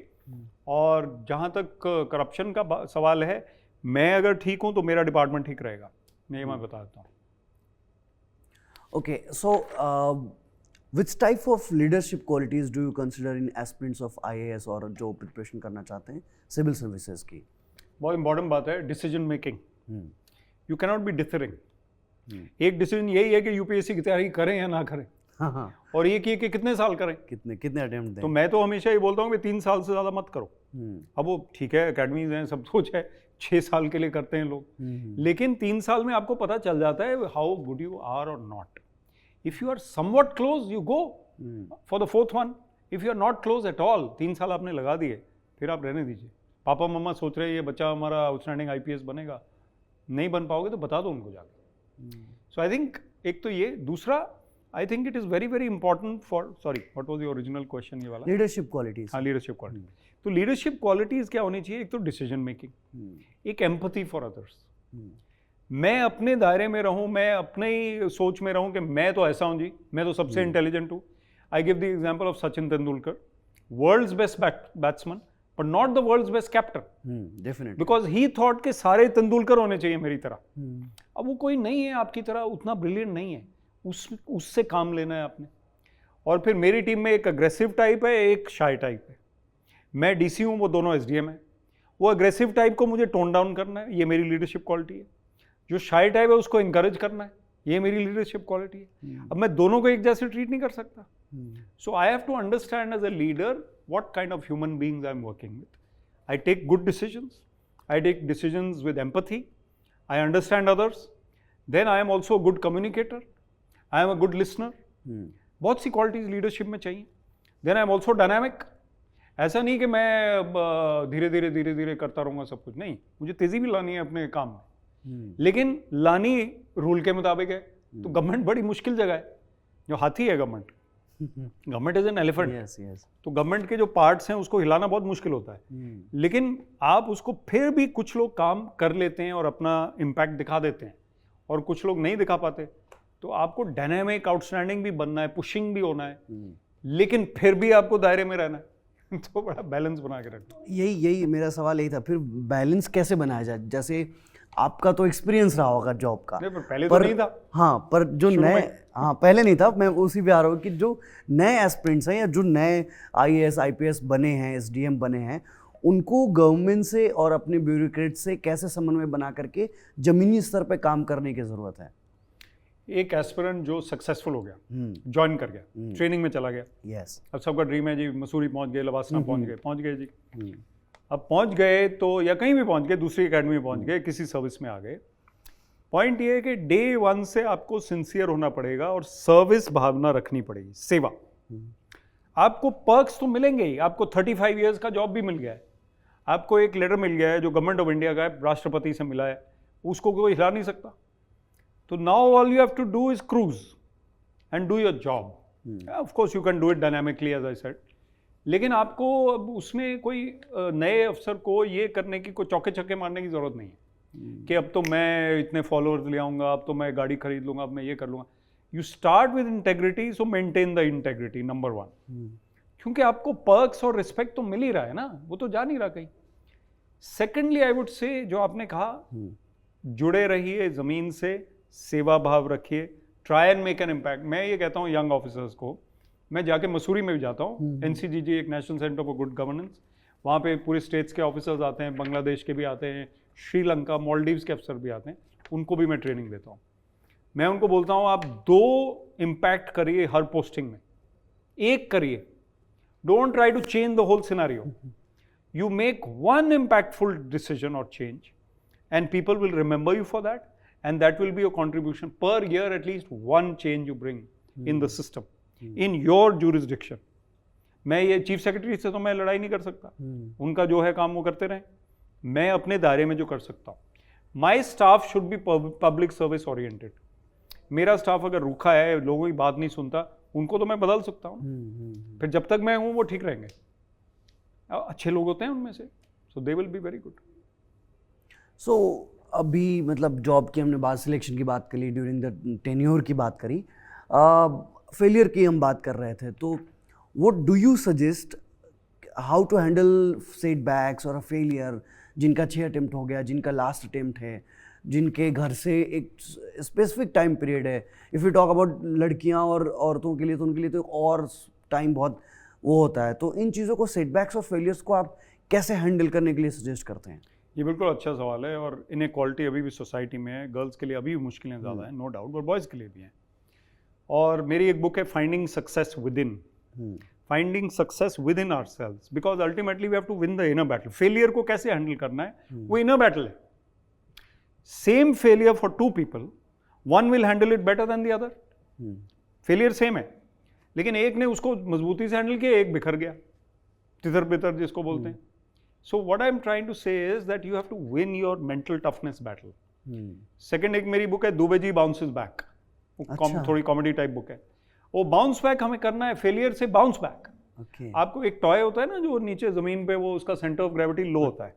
और जहाँ तक करप्शन का सवाल है, मैं अगर ठीक हूँ तो मेरा डिपार्टमेंट ठीक रहेगा, मैं बता देता हूँ। Okay, so which type of leadership qualities do you consider in aspirants of IAS और जो प्रिपरेशन करना चाहते हैं सिविल सर्विसेज की? बहुत इंपॉर्टेंट बात है, decision making. You cannot be differing. एक डिसीजन यही है कि UPSC की तैयारी करें या ना करें। हाँ हाँ, और ये कि कितने साल करें। कितने कितने अटेम्प्ट दें। तो मैं तो हमेशा ही बोलता हूँ कि 3 साल से ज़्यादा मत करो। हम्म, अब वो ठीक है, अकेडमीज हैं, सब कुछ है, 6 साल के लिए करते हैं लोग, लेकिन 3 साल में आपको पता चल जाता है हाउ गुड यू आर और not. If you are somewhat close you go for the 4th one. If you are not close at all, 3 साल आपने लगा दिए, फिर आप रहने दीजिए। पापा मम्मा सोच रहे हैं ये बच्चा हमारा आउटस्टैंडिंग IPS बनेगा, नहीं बन पाओगे तो बता दो उनको जाके। सो आई थिंक एक तो ये, दूसरा I think it is very very important for, sorry what was the original question ये वाला? Leadership qualities. हाँ, लीडरशिप क्वालिटी। तो लीडरशिप क्वालिटीज़ क्या होनी चाहिए? एक तो डिसीजन मेकिंग, एक एम्पैथी फॉर अदर्स। मैं अपने दायरे में रहूं, मैं अपने ही सोच में रहूं कि मैं तो ऐसा हूं जी, मैं तो सबसे इंटेलिजेंट हूं। I give the example of Sachin Tendulkar, world's best batsman but not the world's best captain, definitely. Because he thought के सारे तेंदुलकर होने चाहिए मेरी तरह। अब वो कोई नहीं है आपकी तरह, उतना ब्रिलियंट नहीं है, उससे काम लेना है आपने। और फिर मेरी टीम में एक अग्रेसिव टाइप है, एक शाय टाइप है। मैं DC हूँ, वो दोनों SDM है। वो अग्रेसिव टाइप को मुझे टोन डाउन करना है, ये मेरी लीडरशिप क्वालिटी है। जो शाय टाइप है उसको इंकरेज करना है, ये मेरी लीडरशिप क्वालिटी है। अब मैं दोनों को एक जैसे ट्रीट नहीं कर सकता। So I have to understand as a leader what kind of human beings I'm working with. I take good decisions. I take decisions with empathy. I understand others. Then I am also a good communicator. I am a good listener. बहुत सी qualities leadership में चाहिए. Then I am also dynamic. ऐसा नहीं कि मैं धीरे धीरे करता रहूँगा सब कुछ, नहीं, मुझे तेज़ी भी लानी है अपने काम में, लेकिन लानी रूल के मुताबिक है। तो गवर्नमेंट बड़ी मुश्किल जगह है, जो हाथी है government. Government is an elephant. तो गवर्नमेंट के जो पार्ट्स हैं उसको हिलाना बहुत मुश्किल होता है, लेकिन आप उसको फिर भी कुछ लोग काम कर लेते हैं और अपना इम्पैक्ट दिखा देते हैं, और कुछ लोग नहीं दिखा पाते। तो आपको डायनामिक आउटस्टैंडिंग भी बनना है, पुशिंग भी होना है, लेकिन फिर भी आपको दायरे में रहना है। तो बड़ा बैलेंस बना के रखना। यही मेरा सवाल यही था, फिर बैलेंस कैसे बनाया जाए? जैसे आपका तो एक्सपीरियंस रहा होगा जॉब का। नहीं, पर पहले तो नहीं था। हाँ, पर जो नए, हाँ पहले नहीं था, मैं उसी पे आ रहा हूँ कि जो नए एस्पिरेंट्स हैं या जो नए IAS IPS बने हैं, SDM बने हैं, उनको गवर्नमेंट से और अपने ब्यूरोक्रेट से कैसे समन्वय बना करके जमीनी स्तर पे काम करने की ज़रूरत है? एक एस्पिरेंट जो सक्सेसफुल हो गया, ज्वाइन कर गया, ट्रेनिंग में चला गया, यस, अब सबका ड्रीम है जी मसूरी पहुंच गए, लवासना पहुंच गए जी। अब पहुंच गए तो, या कहीं भी पहुंच गए, दूसरी एकेडमी में पहुंच गए, किसी सर्विस में आ गए। पॉइंट ये है कि डे 1 से आपको सिंसियर होना पड़ेगा और सर्विस भावना रखनी पड़ेगी, सेवा। आपको पर्क्स तो मिलेंगे ही, आपको 35 इयर्स का जॉब भी मिल गया है, आपको एक लेटर मिल गया है जो गवर्नमेंट ऑफ इंडिया का है, राष्ट्रपति से मिला है, उसको कोई हिला नहीं सकता। तो now all you have to do is cruise and do your job. Of course you can do it dynamically as I said, लेकिन आपको अब उसमें कोई नए अफसर को ये करने की, कोई चौके छक्के मारने की जरूरत नहीं है कि अब तो मैं इतने फॉलोअर्स ले आऊँगा, अब तो मैं गाड़ी खरीद लूँगा, अब मैं ये कर लूँगा। You start with integrity, so maintain the integrity, number 1। क्योंकि आपको पर्क्स और रिस्पेक्ट तो मिल ही रहा है ना, वो तो जा नहीं रहा कहीं। सेकेंडली आई वुड से, जो आपने कहा, जुड़े रहिए ज़मीन से, सेवा भाव रखिए, try and make an impact. मैं ये कहता हूँ यंग ऑफिसर्स को, मैं जाके मसूरी में भी जाता हूँ, NCGG एक national centre for good governance, वहाँ पे पूरे स्टेट्स के ऑफिसर्स आते हैं, बांग्लादेश के भी आते हैं, श्रीलंका, मालदीव्स के अफसर भी आते हैं, उनको भी मैं ट्रेनिंग देता हूँ। मैं उनको बोलता हूँ आप 2 इम्पैक्ट करिए हर पोस्टिंग में, एक करिए, don't try to change the whole scenario, you make 1 impactful decision or change and people will remember you for that, and that will be your contribution per year, at least 1 change you bring in the system, in your jurisdiction. मैं ये chief secretary से तो मैं लड़ाई नहीं कर सकता, उनका जो है काम वो करते रहें, मैं अपने दायरे में जो कर सकता हूँ। My staff should be public service oriented. मेरा स्टाफ अगर रूखा है, लोगों की बात नहीं सुनता, उनको तो मैं बदल सकता हूँ, फिर जब तक मैं हूँ वो ठीक रहेंगे। अच्छे लोग होते हैं उनमें से, so they will be very good. So अभी मतलब जॉब की हमने बात, सिलेक्शन की बात करी, ड्यूरिंग द टेन्योर की बात करी, फेलियर की हम बात कर रहे थे, तो what do you suggest how to handle setbacks और अ फेलियर, जिनका 6 अटेम्प्ट हो गया, जिनका लास्ट अटेम्प्ट है, जिनके घर से एक स्पेसिफिक टाइम पीरियड है। इफ़ यू टॉक अबाउट लड़कियां और औरतों के लिए, तो उनके लिए तो एक और टाइम बहुत वो होता है। तो इन चीज़ों को, सेटबैक्स और फेलियर्स को आप कैसे हैंडल करने के लिए सजेस्ट करते हैं? ये बिल्कुल अच्छा सवाल है, और इनइक्वालिटी अभी भी सोसाइटी में है, गर्ल्स के लिए अभी भी मुश्किलें ज़्यादा हैं, नो डाउट, और बॉयज़ के लिए भी हैं। और मेरी एक बुक है finding success within, finding success within ourselves, because ultimately we have to win the inner battle. Failure को कैसे हैंडल करना है, वो इनर बैटल है। Same failure for two people, one will handle it better than the other. Failure same है, लेकिन एक ने उसको मजबूती से हैंडल किया, एक बिखर गया, तितर बितर जिसको बोलते हैं। So what I am trying to say is that you have to win your mental toughness battle. Second एक मेरी बुक है दुबे जी बाउंसेस बैक, थोड़ी कॉमेडी टाइप बुक है। वो बाउंस बैक हमें करना है, फेलियर से बाउंस बैक। आपको एक टॉय होता है ना जो नीचे जमीन पे, वो उसका सेंटर ऑफ ग्रेविटी लो होता है,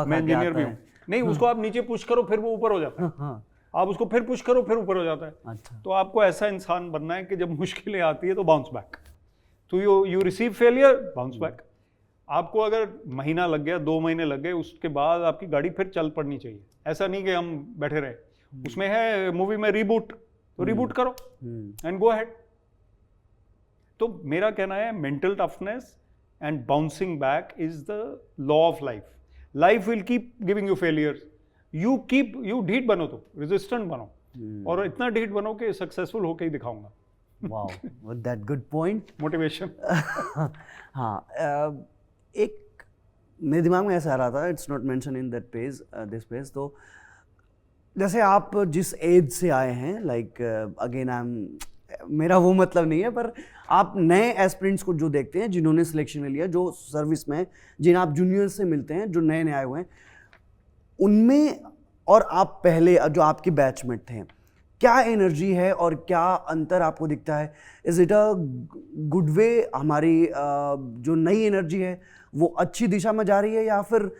मैं इंजीनियर भी हूँ, नहीं उसको आप नीचे पुश करो फिर वो ऊपर हो जाता है, आप उसको फिर पुश करो फिर ऊपर हो जाता है। अच्छा। तो आपको ऐसा इंसान बनना है कि जब मुश्किलें आती है तो बाउंस बैक, तो you receive failure, bounce back. आपको अगर महीना लग गया, 2 महीने लग गए, उसके बाद आपकी गाड़ी फिर चल पड़नी चाहिए। ऐसा नहीं कि हम बैठे रहे। उसमें है मूवी में रिबूट, तो रिबूट करो एंड गो अहेड। तो मेरा कहना है mental toughness and bouncing back is the law of life. Life will keep giving you failures, you ढीठ बनो, तो रेजिस्टेंट बनो, और इतना ढीठ बनो कि सक्सेसफुल होके ही दिखाऊंगा। Wow, that good point, motivation. हाँ, एक मेरे दिमाग में ऐसा आ रहा था, it's not mention in that page, this page. तो जैसे आप जिस एज से आए हैं, लाइक अगेन आई एम, मेरा वो मतलब नहीं है, पर आप नए एस्पिरेंट्स को जो देखते हैं, जिन्होंने सिलेक्शन में लिया, जो सर्विस में, जिन आप जूनियर से मिलते हैं, जो नए नए आए हुए हैं, उनमें और आप पहले जो आपके बैचमेट थे, क्या एनर्जी है और क्या अंतर आपको दिखता है? Is it a good way? हमारी जो नई एनर्जी है वो अच्छी दिशा में जा रही है, या फिर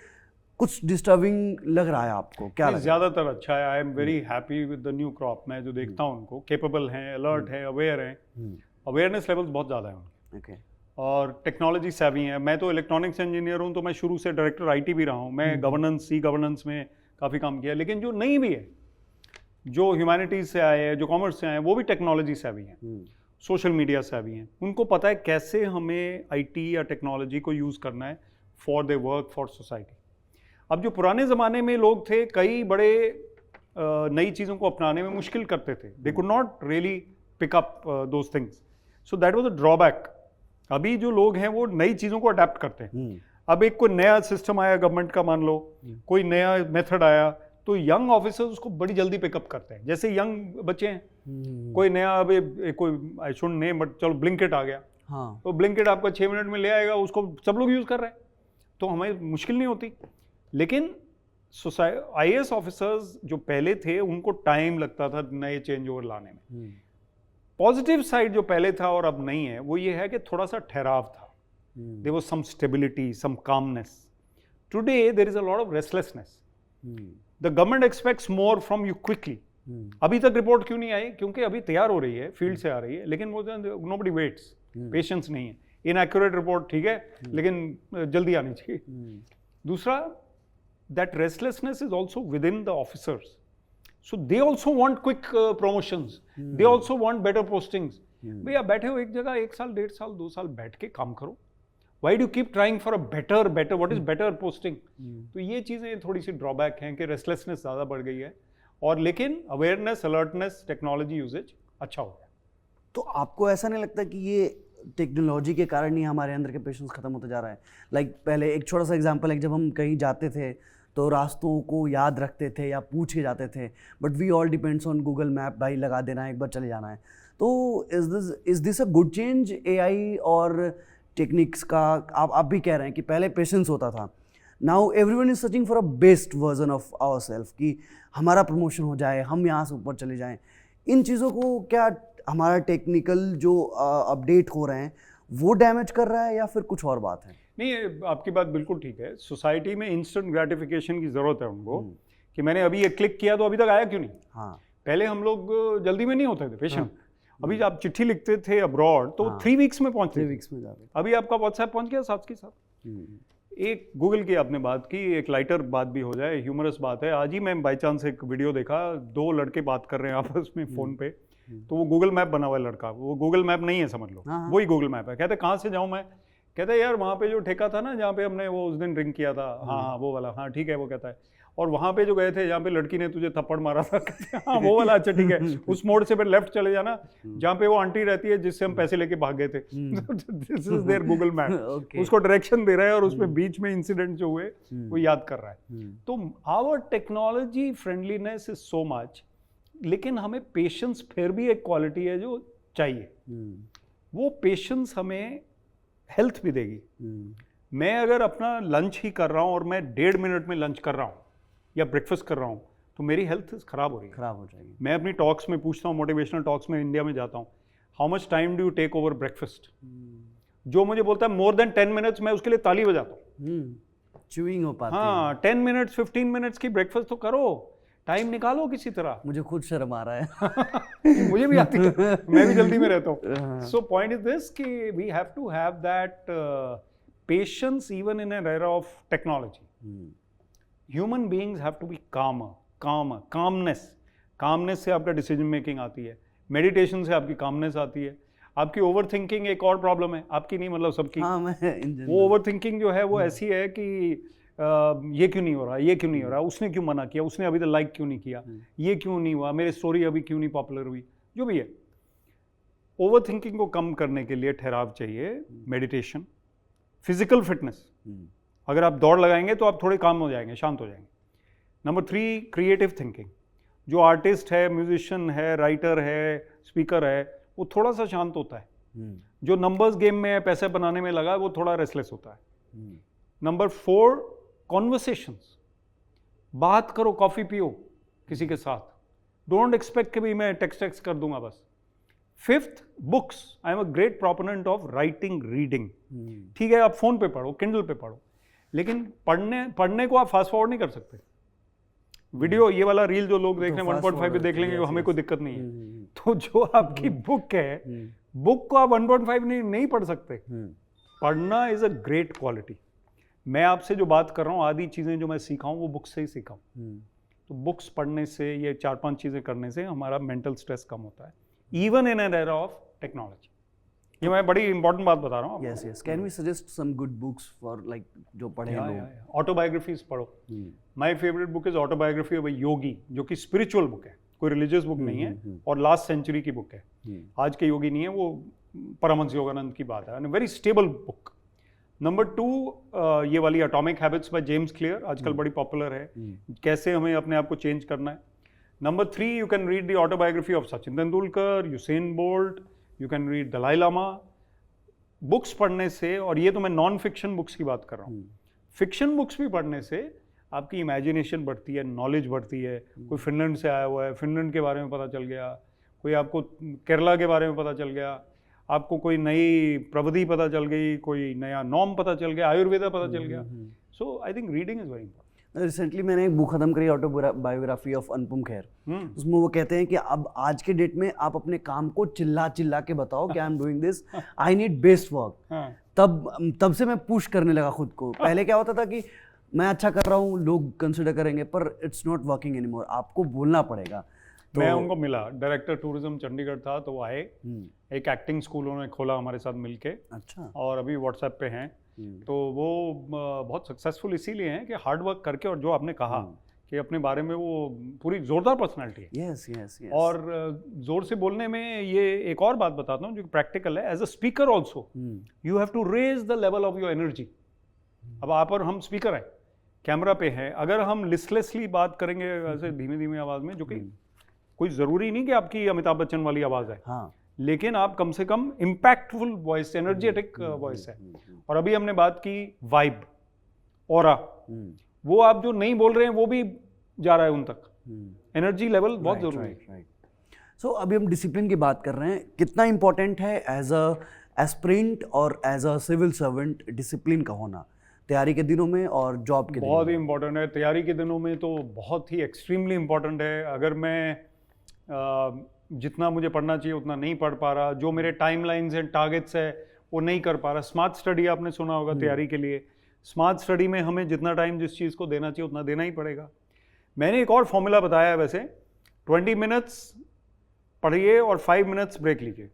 कुछ डिस्टर्बिंग लग रहा है आपको? क्या लग ज़्यादातर अच्छा है। I am very happy with the new crop. मैं जो देखता हूँ उनको, केपेबल हैं, अलर्ट है, अवेयर हैं, अवेयरनेस लेवल्स बहुत ज़्यादा है उनके। Okay. और टेक्नोलॉजी सेवी हैं। मैं तो इलेक्ट्रॉनिक्स इंजीनियर हूँ, तो मैं शुरू से डायरेक्टर आईटी भी रहा हूँ। मैं गवर्नेंस, सी गवर्नेंस में काफ़ी काम किया। लेकिन जो नहीं भी है, जो ह्यूमैनिटीज़ से आए हैं, जो कॉमर्स से आए हैं, वो भी टेक्नोलॉजी सेवी हैं, सोशल मीडिया सेवी हैं। उनको पता है कैसे हमें आईटी या टेक्नोलॉजी को यूज़ करना है for the work, for society. अब जो पुराने ज़माने में लोग थे, कई बड़े नई चीज़ों को अपनाने में मुश्किल करते थे। They could not really pick up those things, so that was a drawback. अभी जो लोग हैं वो नई चीज़ों को अडेप्ट करते हैं। अब एक कोई नया सिस्टम आया गवर्नमेंट का, मान लो कोई नया मेथड आया, तो यंग ऑफिसर्स उसको बड़ी जल्दी पिकअप करते हैं। जैसे यंग बच्चे हैं, कोई नया, अभी कोई आई शुड नेम, बट चलो ब्लिंकिट आ गया, हाँ, तो ब्लिंकिट आपका 6 मिनट में ले आएगा, उसको सब लोग यूज़ कर रहे हैं, तो हमें मुश्किल नहीं होती। लेकिन IAS ऑफिसर्स जो पहले थे, उनको टाइम लगता था नए चेंज ओवर लाने में। पॉजिटिव साइड जो पहले था और अब नहीं है, वो ये है कि थोड़ा सा ठहराव था। There was some stability, some calmness. Today there is a lot of restlessness. The government expects more from you quickly. अभी तक रिपोर्ट क्यों नहीं आई? क्योंकि अभी तैयार हो रही है, फील्ड से आ रही है, लेकिन वो नोबडी वेट्स, पेशेंस नहीं है। इनएक्यूरेट रिपोर्ट ठीक है, लेकिन जल्दी आनी चाहिए। दूसरा, that restlessness is also within the officers, so they also want quick promotions, they also want better postings. भैया बैठे हो एक जगह 1 साल, 1.5 साल, 2 साल बैठ के काम करो। why do you keep trying for a better what is better posting? तो ये चीज़ें थोड़ी सी ड्रॉबैक हैं कि रेस्टलेसनेस ज़्यादा बढ़ गई है, और लेकिन अवेयरनेस, अलर्टनेस, टेक्नोलॉजी यूजेज अच्छा हो गया। तो आपको ऐसा नहीं लगता कि ये टेक्नोलॉजी के कारण ही हमारे अंदर के पेशेंस खत्म होते जा रहा है? लाइक पहले एक छोटा सा एग्जांपल है, जब हम कहीं जाते थे तो रास्तों को याद रखते थे या पूछे जाते थे, but we all depends on Google map, भाई लगा देना है, एक बार चले जाना है। तो is this a good change AI और टेक्निक्स का? आप भी कह रहे हैं कि पहले पेशेंस होता था, now everyone is searching for a best version of our self, कि हमारा प्रमोशन हो जाए, हम यहाँ से ऊपर चले जाएं। इन चीज़ों को क्या हमारा टेक्निकल जो अपडेट हो रहे हैं वो डैमेज कर रहा है, या फिर कुछ और बात है? नहीं, आपकी बात बिल्कुल ठीक है। सोसाइटी में इंस्टेंट ग्रेटिफिकेशन की ज़रूरत है उनको, कि मैंने अभी ये क्लिक किया तो अभी तक आया क्यों नहीं। हाँ, पहले हम लोग जल्दी में नहीं होते थे पेशेंट। अभी आप चिट्ठी लिखते थे अब्रॉड, तो 3 वीक्स में पहुंचते, 3 वीक्स में जा रहे। अभी आपका व्हाट्सएप पहुंच गया साथ के साथ। एक गूगल की आपने बात की, एक लाइटर बात भी हो जाए, ह्यूमरस बात है। आज ही मैं बाई चांस एक वीडियो देखा, 2 लड़के बात कर रहे हैं आपस में फ़ोन पे, तो वो गूगल मैप बना हुआ है लड़का, वो गूगल मैप नहीं है समझ लो, वही गूगल मैप है। कहते कहाँ से जाऊँ मैं? कहते यार वहाँ पे जो ठेका था ना, जहाँ पे हमने वो उस दिन ड्रिंक किया था, हाँ वो वाला, हाँ ठीक है, वो कहता है। और वहाँ पे जो गए थे जहाँ पे लड़की ने तुझे थप्पड़ मारा था, कहते हैं, हाँ वो वाला, अच्छा ठीक है, उस मोड़ से फिर लेफ्ट चले जाना जहाँ पे वो आंटी रहती है जिससे हम पैसे लेके भाग गए थे, this is there Google map, उसको डायरेक्शन दे रहा है और उसमें बीच में इंसिडेंट जो हुए वो याद कर रहा है। तो our technology friendliness is so much, लेकिन हमें पेशेंस फिर भी एक क्वालिटी है जो चाहिए। वो पेशेंस हमें हेल्थ भी देगी। मैं अगर अपना लंच ही कर रहा हूँ और मैं 1.5 मिनट में लंच कर रहा हूँ या ब्रेकफास्ट कर रहा हूँ तो मेरी हेल्थ खराब हो रही है, खराब हो जाएगी। मैं अपनी टॉक्स में पूछता हूँ, मोटिवेशनल टॉक्स में इंडिया में जाता हूँ, how much time do you take over breakfast? जो मुझे बोलता है मोर देन 10 मिनट्स, मैं उसके लिए ताली बजाता हूँ। च्यूइंग हो पाती है। हाँ, 10 मिनट्स 15 मिनट्स की ब्रेकफास्ट तो करो, टाइम निकालो किसी तरह। मुझे खुद शर्म आ रहा है। मुझे भी आती है, मैं भी जल्दी में रहता हूँ। सो पॉइंट इज दिस कि we have to have that patience even in an era of technology. Human beings have to be calmness से आपका डिसीजन मेकिंग आती है, मेडिटेशन से आपकी कामनेस आती है। आपकी ओवर थिंकिंग एक और प्रॉब्लम है, आपकी नहीं मतलब सबकी। हाँ, वो ओवर थिंकिंग जो है वो ऐसी है कि ये क्यों नहीं हो रहा, ये क्यों नहीं हो रहा, उसने क्यों मना किया, उसने अभी तक लाइक क्यों नहीं किया, ये क्यों नहीं हुआ, मेरी स्टोरी अभी क्यों नहीं पॉपुलर हुई, जो भी है। ओवर थिंकिंग को कम करने के लिए ठहराव चाहिए, मेडिटेशन, फिजिकल फिटनेस। अगर आप दौड़ लगाएंगे तो आप थोड़े काम हो जाएंगे, शांत हो जाएंगे। Number 3, creative thinking. जो आर्टिस्ट है, म्यूजिशियन है, राइटर है, स्पीकर है, वो थोड़ा सा शांत होता है। जो नंबर्स गेम में पैसे बनाने में लगा वो थोड़ा रेस्टलेस होता है। Number 4, conversations. बात करो, कॉफी पियो किसी के साथ, डोंट एक्सपेक्ट कि भाई मैं टेक्स्ट कर दूंगा बस। 5th, books. I am a great proponent of writing, reading. ठीक है, आप फोन पे पढ़ो, किंडल पे पढ़ो, लेकिन पढ़ने को आप फास्ट फॉरवर्ड नहीं कर सकते। वीडियो ये वाला रील जो लोग देख रहे हैं 1.5 पे देख लेंगे, हमें कोई दिक्कत नहीं है। तो जो आपकी बुक है, बुक को आप 1.5 नहीं पढ़ सकते। पढ़ना इज अ ग्रेट क्वालिटी। मैं आपसे जो बात कर रहा हूँ, आधी चीज़ें जो मैं सीखा हूँ वो बुक से ही सीखा हूँ। तो बुक्स पढ़ने से, ये 4-5 चीज़ें करने से हमारा मेंटल स्ट्रेस कम होता है, even in an era of technology. ये मैं बड़ी इंपॉर्टेंट बात बता रहा हूँ। Yes yes, can we suggest some good books for like जो पढ़े लोग? ऑटोबायोग्राफीज पढ़ो। My favourite book is autobiography of a yogi, जो कि स्पिरिचुअल बुक है, कोई रिलीजियस बुक नहीं है, और लास्ट सेंचुरी की बुक है। आज के योगी नहीं है वो, परमहंस योगानंद की बात है, वेरी स्टेबल बुक। नंबर 2, ये वाली atomic habits by James clear, आजकल बड़ी पॉपुलर है, कैसे हमें अपने आप को चेंज करना है। Number 3, you can read the autobiography of Sachin Tendulkar, Usain Bolt, you can read Dalai Lama. Books पढ़ने से, और ये तो मैं नॉन फिक्शन बुक्स की बात कर रहा हूँ, फिक्शन बुक्स भी पढ़ने से आपकी इमेजिनेशन बढ़ती है, नॉलेज बढ़ती है। कोई फिनलैंड से आया हुआ है, फिनलैंड के बारे में पता चल गया, कोई आपको केरला के बारे में पता चल गया, आपको कोई नई प्रविधि पता चल गई, कोई नया नॉर्म पता चल गया, आयुर्वेदा पता चल गया। So I think reading is very important. Recently मैंने एक बुक खत्म करी, ऑटोबायोग्राफी ऑफ अनुपम खेर। उसमें वो कहते हैं कि अब आज के डेट में आप अपने काम को चिल्ला के बताओ कि I am doing this, I need best work. तब से मैं पुश करने लगा खुद को। पहले क्या होता था कि मैं अच्छा कर रहा हूँ, लोग कंसिडर करेंगे, पर इट्स नॉट वर्किंग एनीमोर, आपको बोलना पड़ेगा। तो मैं उनको मिला, डायरेक्टर टूरिज्म चंडीगढ़ था, तो वो आए, एक एक्टिंग स्कूल उन्होंने खोला हमारे साथ मिलके। अच्छा। और अभी व्हाट्सएप पे हैं। तो वो बहुत सक्सेसफुल इसीलिए हैं कि हार्ड वर्क करके, और जो आपने कहा कि अपने बारे में वो पूरी जोरदार पर्सनालिटी है। Yes yes yes. और जोर से बोलने में ये एक और बात बताता हूँ जो प्रैक्टिकल है। As a speaker also you have to raise the level of your energy. अब आप और हम स्पीकर हैं, कैमरा पे हैं, अगर हम लिस्टलेसली बात करेंगे ऐसे धीमे धीमे आवाज में, जो कि कोई जरूरी नहीं कि आपकी अमिताभ बच्चन वाली आवाज है, हाँ, लेकिन आप कम से कम इम्पैक्टफुल वॉइस, एनर्जेटिक वॉइस है। और अभी हमने बात की वाइब, ऑरा, वो आप जो नहीं बोल रहे हैं वो भी जा रहा है उन तक। एनर्जी लेवल बहुत जरूरी है। सो अभी हम डिसिप्लिन की बात कर रहे हैं, कितना इंपॉर्टेंट है एज अ एस्पिरेंट और as a civil servant discipline का होना तैयारी के दिनों में और जॉब के दिनों में? बहुत ही इंपॉर्टेंट है। तैयारी के दिनों में तो बहुत ही एक्सट्रीमली इंपॉर्टेंट है। अगर मैं जितना मुझे पढ़ना चाहिए उतना नहीं पढ़ पा रहा, जो मेरे टाइमलाइंस एंड टारगेट्स है वो नहीं कर पा रहा। स्मार्ट स्टडी आपने सुना होगा तैयारी के लिए। स्मार्ट स्टडी में हमें जितना टाइम जिस चीज़ को देना चाहिए उतना देना ही पड़ेगा। मैंने एक और फॉर्मूला बताया है वैसे, 20 मिनट्स पढ़िए और 5 मिनट्स ब्रेक लीजिए।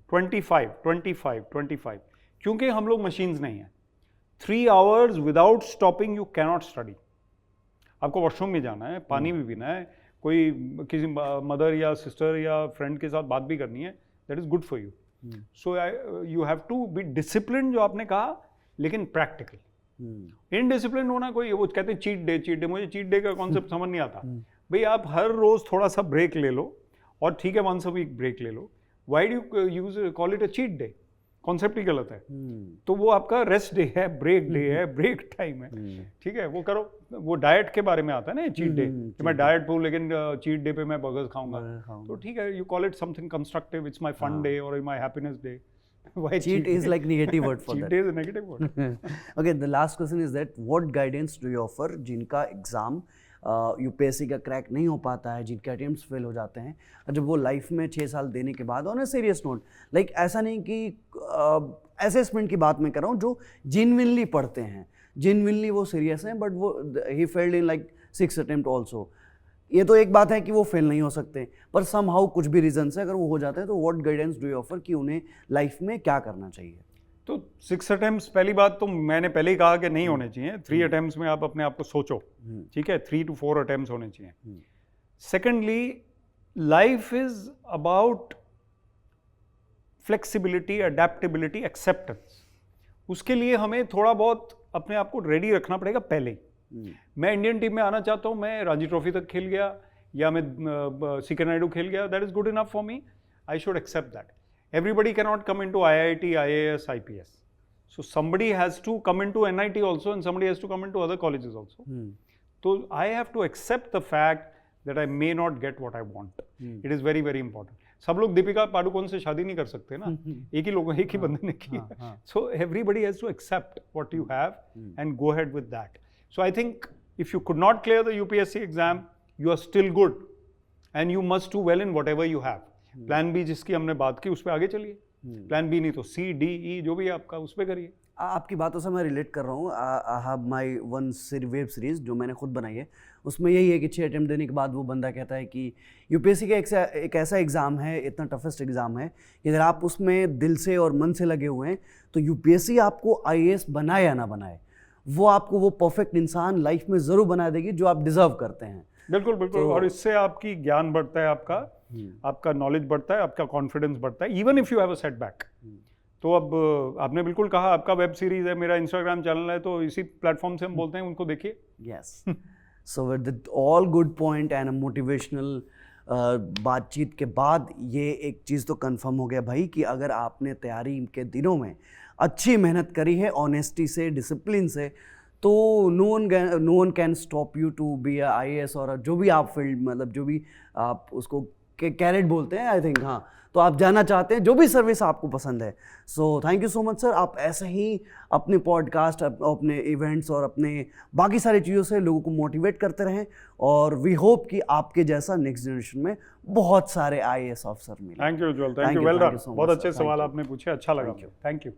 25, क्योंकि हम लोग मशीन्स नहीं हैं। 3 hours without stopping you cannot study. आपको वॉशरूम में जाना है, पानी भी पीना है, कोई किसी मदर या सिस्टर या फ्रेंड के साथ बात भी करनी है, that is good for you. So you have to be discipline, जो आपने कहा, लेकिन प्रैक्टिकल. इनडिसिप्लिन होना, कोई वो कहते हैं चीट डे, मुझे चीट डे का कॉन्सेप्ट समझ नहीं आता. भाई आप हर रोज थोड़ा सा ब्रेक ले लो, और ठीक है वंस अ वीक ब्रेक ले लो. Why do you call it a cheat day? Concept ही गलत है. तो वो आपका रेस्ट डे है, ब्रेक डे है, ब्रेक टाइम है. ठीक है, वो करो. वो डाइट के बारे में आता है ना चीट डे, कि मैं डाइट पे हूँ लेकिन चीट डे पे मैं बर्गर्स खाऊंगा, तो ठीक है, you call it something constructive. It's my fun day और my happiness day. Why cheat is like negative word for cheat that. day is a negative word. Okay, the last question is that what guidance do you offer जिनका exam UPSC का crack नहीं हो पाता है, जिनके attempts fail हो जाते हैं, और जब वो लाइफ में 6 साल देने के बाद, on a serious note, like ऐसा नहीं कि असेसमेंट की बात मैं कर रहा हूँ, जो जेन्युइनली पढ़ते हैं, जेन्युइनली वो सीरियस हैं, बट वो ही failed in like 6 attempt also. ये तो एक बात है कि वो फेल नहीं हो सकते, पर समहाउ कुछ भी रीजन से अगर वो हो जाते हैं, तो what guidance do you offer कि उन्हें लाइफ में क्या करना चाहिए? तो 6 अटेम्प्ट्स, पहली बात तो मैंने पहले ही कहा कि नहीं होने चाहिए. 3 अटेम्प्ट्स में आप अपने आप को सोचो, ठीक है, 3 to 4 अटेम्प्ट्स होने चाहिए. Secondly, life is about flexibility, adaptability, acceptance. उसके लिए हमें थोड़ा बहुत अपने आप को रेडी रखना पड़ेगा पहले ही. मैं इंडियन टीम में आना चाहता हूँ, मैं रणजी ट्रॉफी तक खेल गया, या मैं सीके नायडू खेल गया, that is good enough for me. I should accept that. Everybody cannot come into IIT, IAS, IPS. So somebody has to come into NIT also, and somebody has to come into other colleges also. So I have to accept the fact that I may not get what I want. It is very, very important. सब लोग दीपिका पादुकोण से शादी नहीं कर सकते ना, एक ही लोग, एक ही बंदे ने की. So everybody has to accept what you have and go ahead with that. So I think if you could not clear the UPSC exam, you are still good, and you must do well in whatever you have. Plan B जिसकी हमने बात की, उस पर आगे चलिए. Plan B नहीं तो सी, डी, ई, जो भी है आपका, उस पर करिए. आपकी बातों से मैं रिलेट कर रहा हूँ. I have my one web series जो मैंने खुद बनाई है, उसमें यही है कि 6 अटेम्प्ट देने के बाद वो बंदा कहता है कि यूपीएससी का एक ऐसा एग्ज़ाम है, इतना टफेस्ट एग्ज़ाम है कि अगर आप उसमें दिल से और मन से लगे हुए हैं, तो यूपीएससी आपको IAS बनाए या ना बनाए, वो आपको वो परफेक्ट इंसान लाइफ में ज़रूर बना देगी जो आप डिज़र्व करते हैं. बिल्कुल बिल्कुल. और इससे आपकी ज्ञान बढ़ता है, आपका नॉलेज बढ़ता है, आपका कॉन्फिडेंस बढ़ता है, even if you have a setback. तो अब आपने बिल्कुल कहा, आपका वेब सीरीज है, मेरा इंस्टाग्राम चैनल है, तो इसी प्लेटफॉर्म से हम बोलते हैं, उनको देखिए. Yes, so with all good point and motivational बातचीत के बाद ये एक चीज़ तो कंफर्म हो गया भाई कि अगर आपने तैयारी के दिनों में अच्छी मेहनत करी है, ऑनेस्टी से, डिसिप्लिन से, तो no one can stop you to be a IAS और जो भी आप फील्ड, मतलब जो भी आप उसको कैरेट बोलते हैं, आई थिंक, हाँ, तो आप जाना चाहते हैं, जो भी सर्विस आपको पसंद है. So thank you so much sir. आप ऐसे ही अपने पॉडकास्ट, अपने इवेंट्स और अपने बाकी सारी चीज़ों से लोगों को मोटिवेट करते रहें, और वी होप कि आपके जैसा नेक्स्ट जनरेशन में बहुत सारे IAS ऑफिसर मिले. Thank you Ujjwal, thank you, well done. बहुत अच्छे सवाल आपने पूछे, अच्छा लगा. Thank you.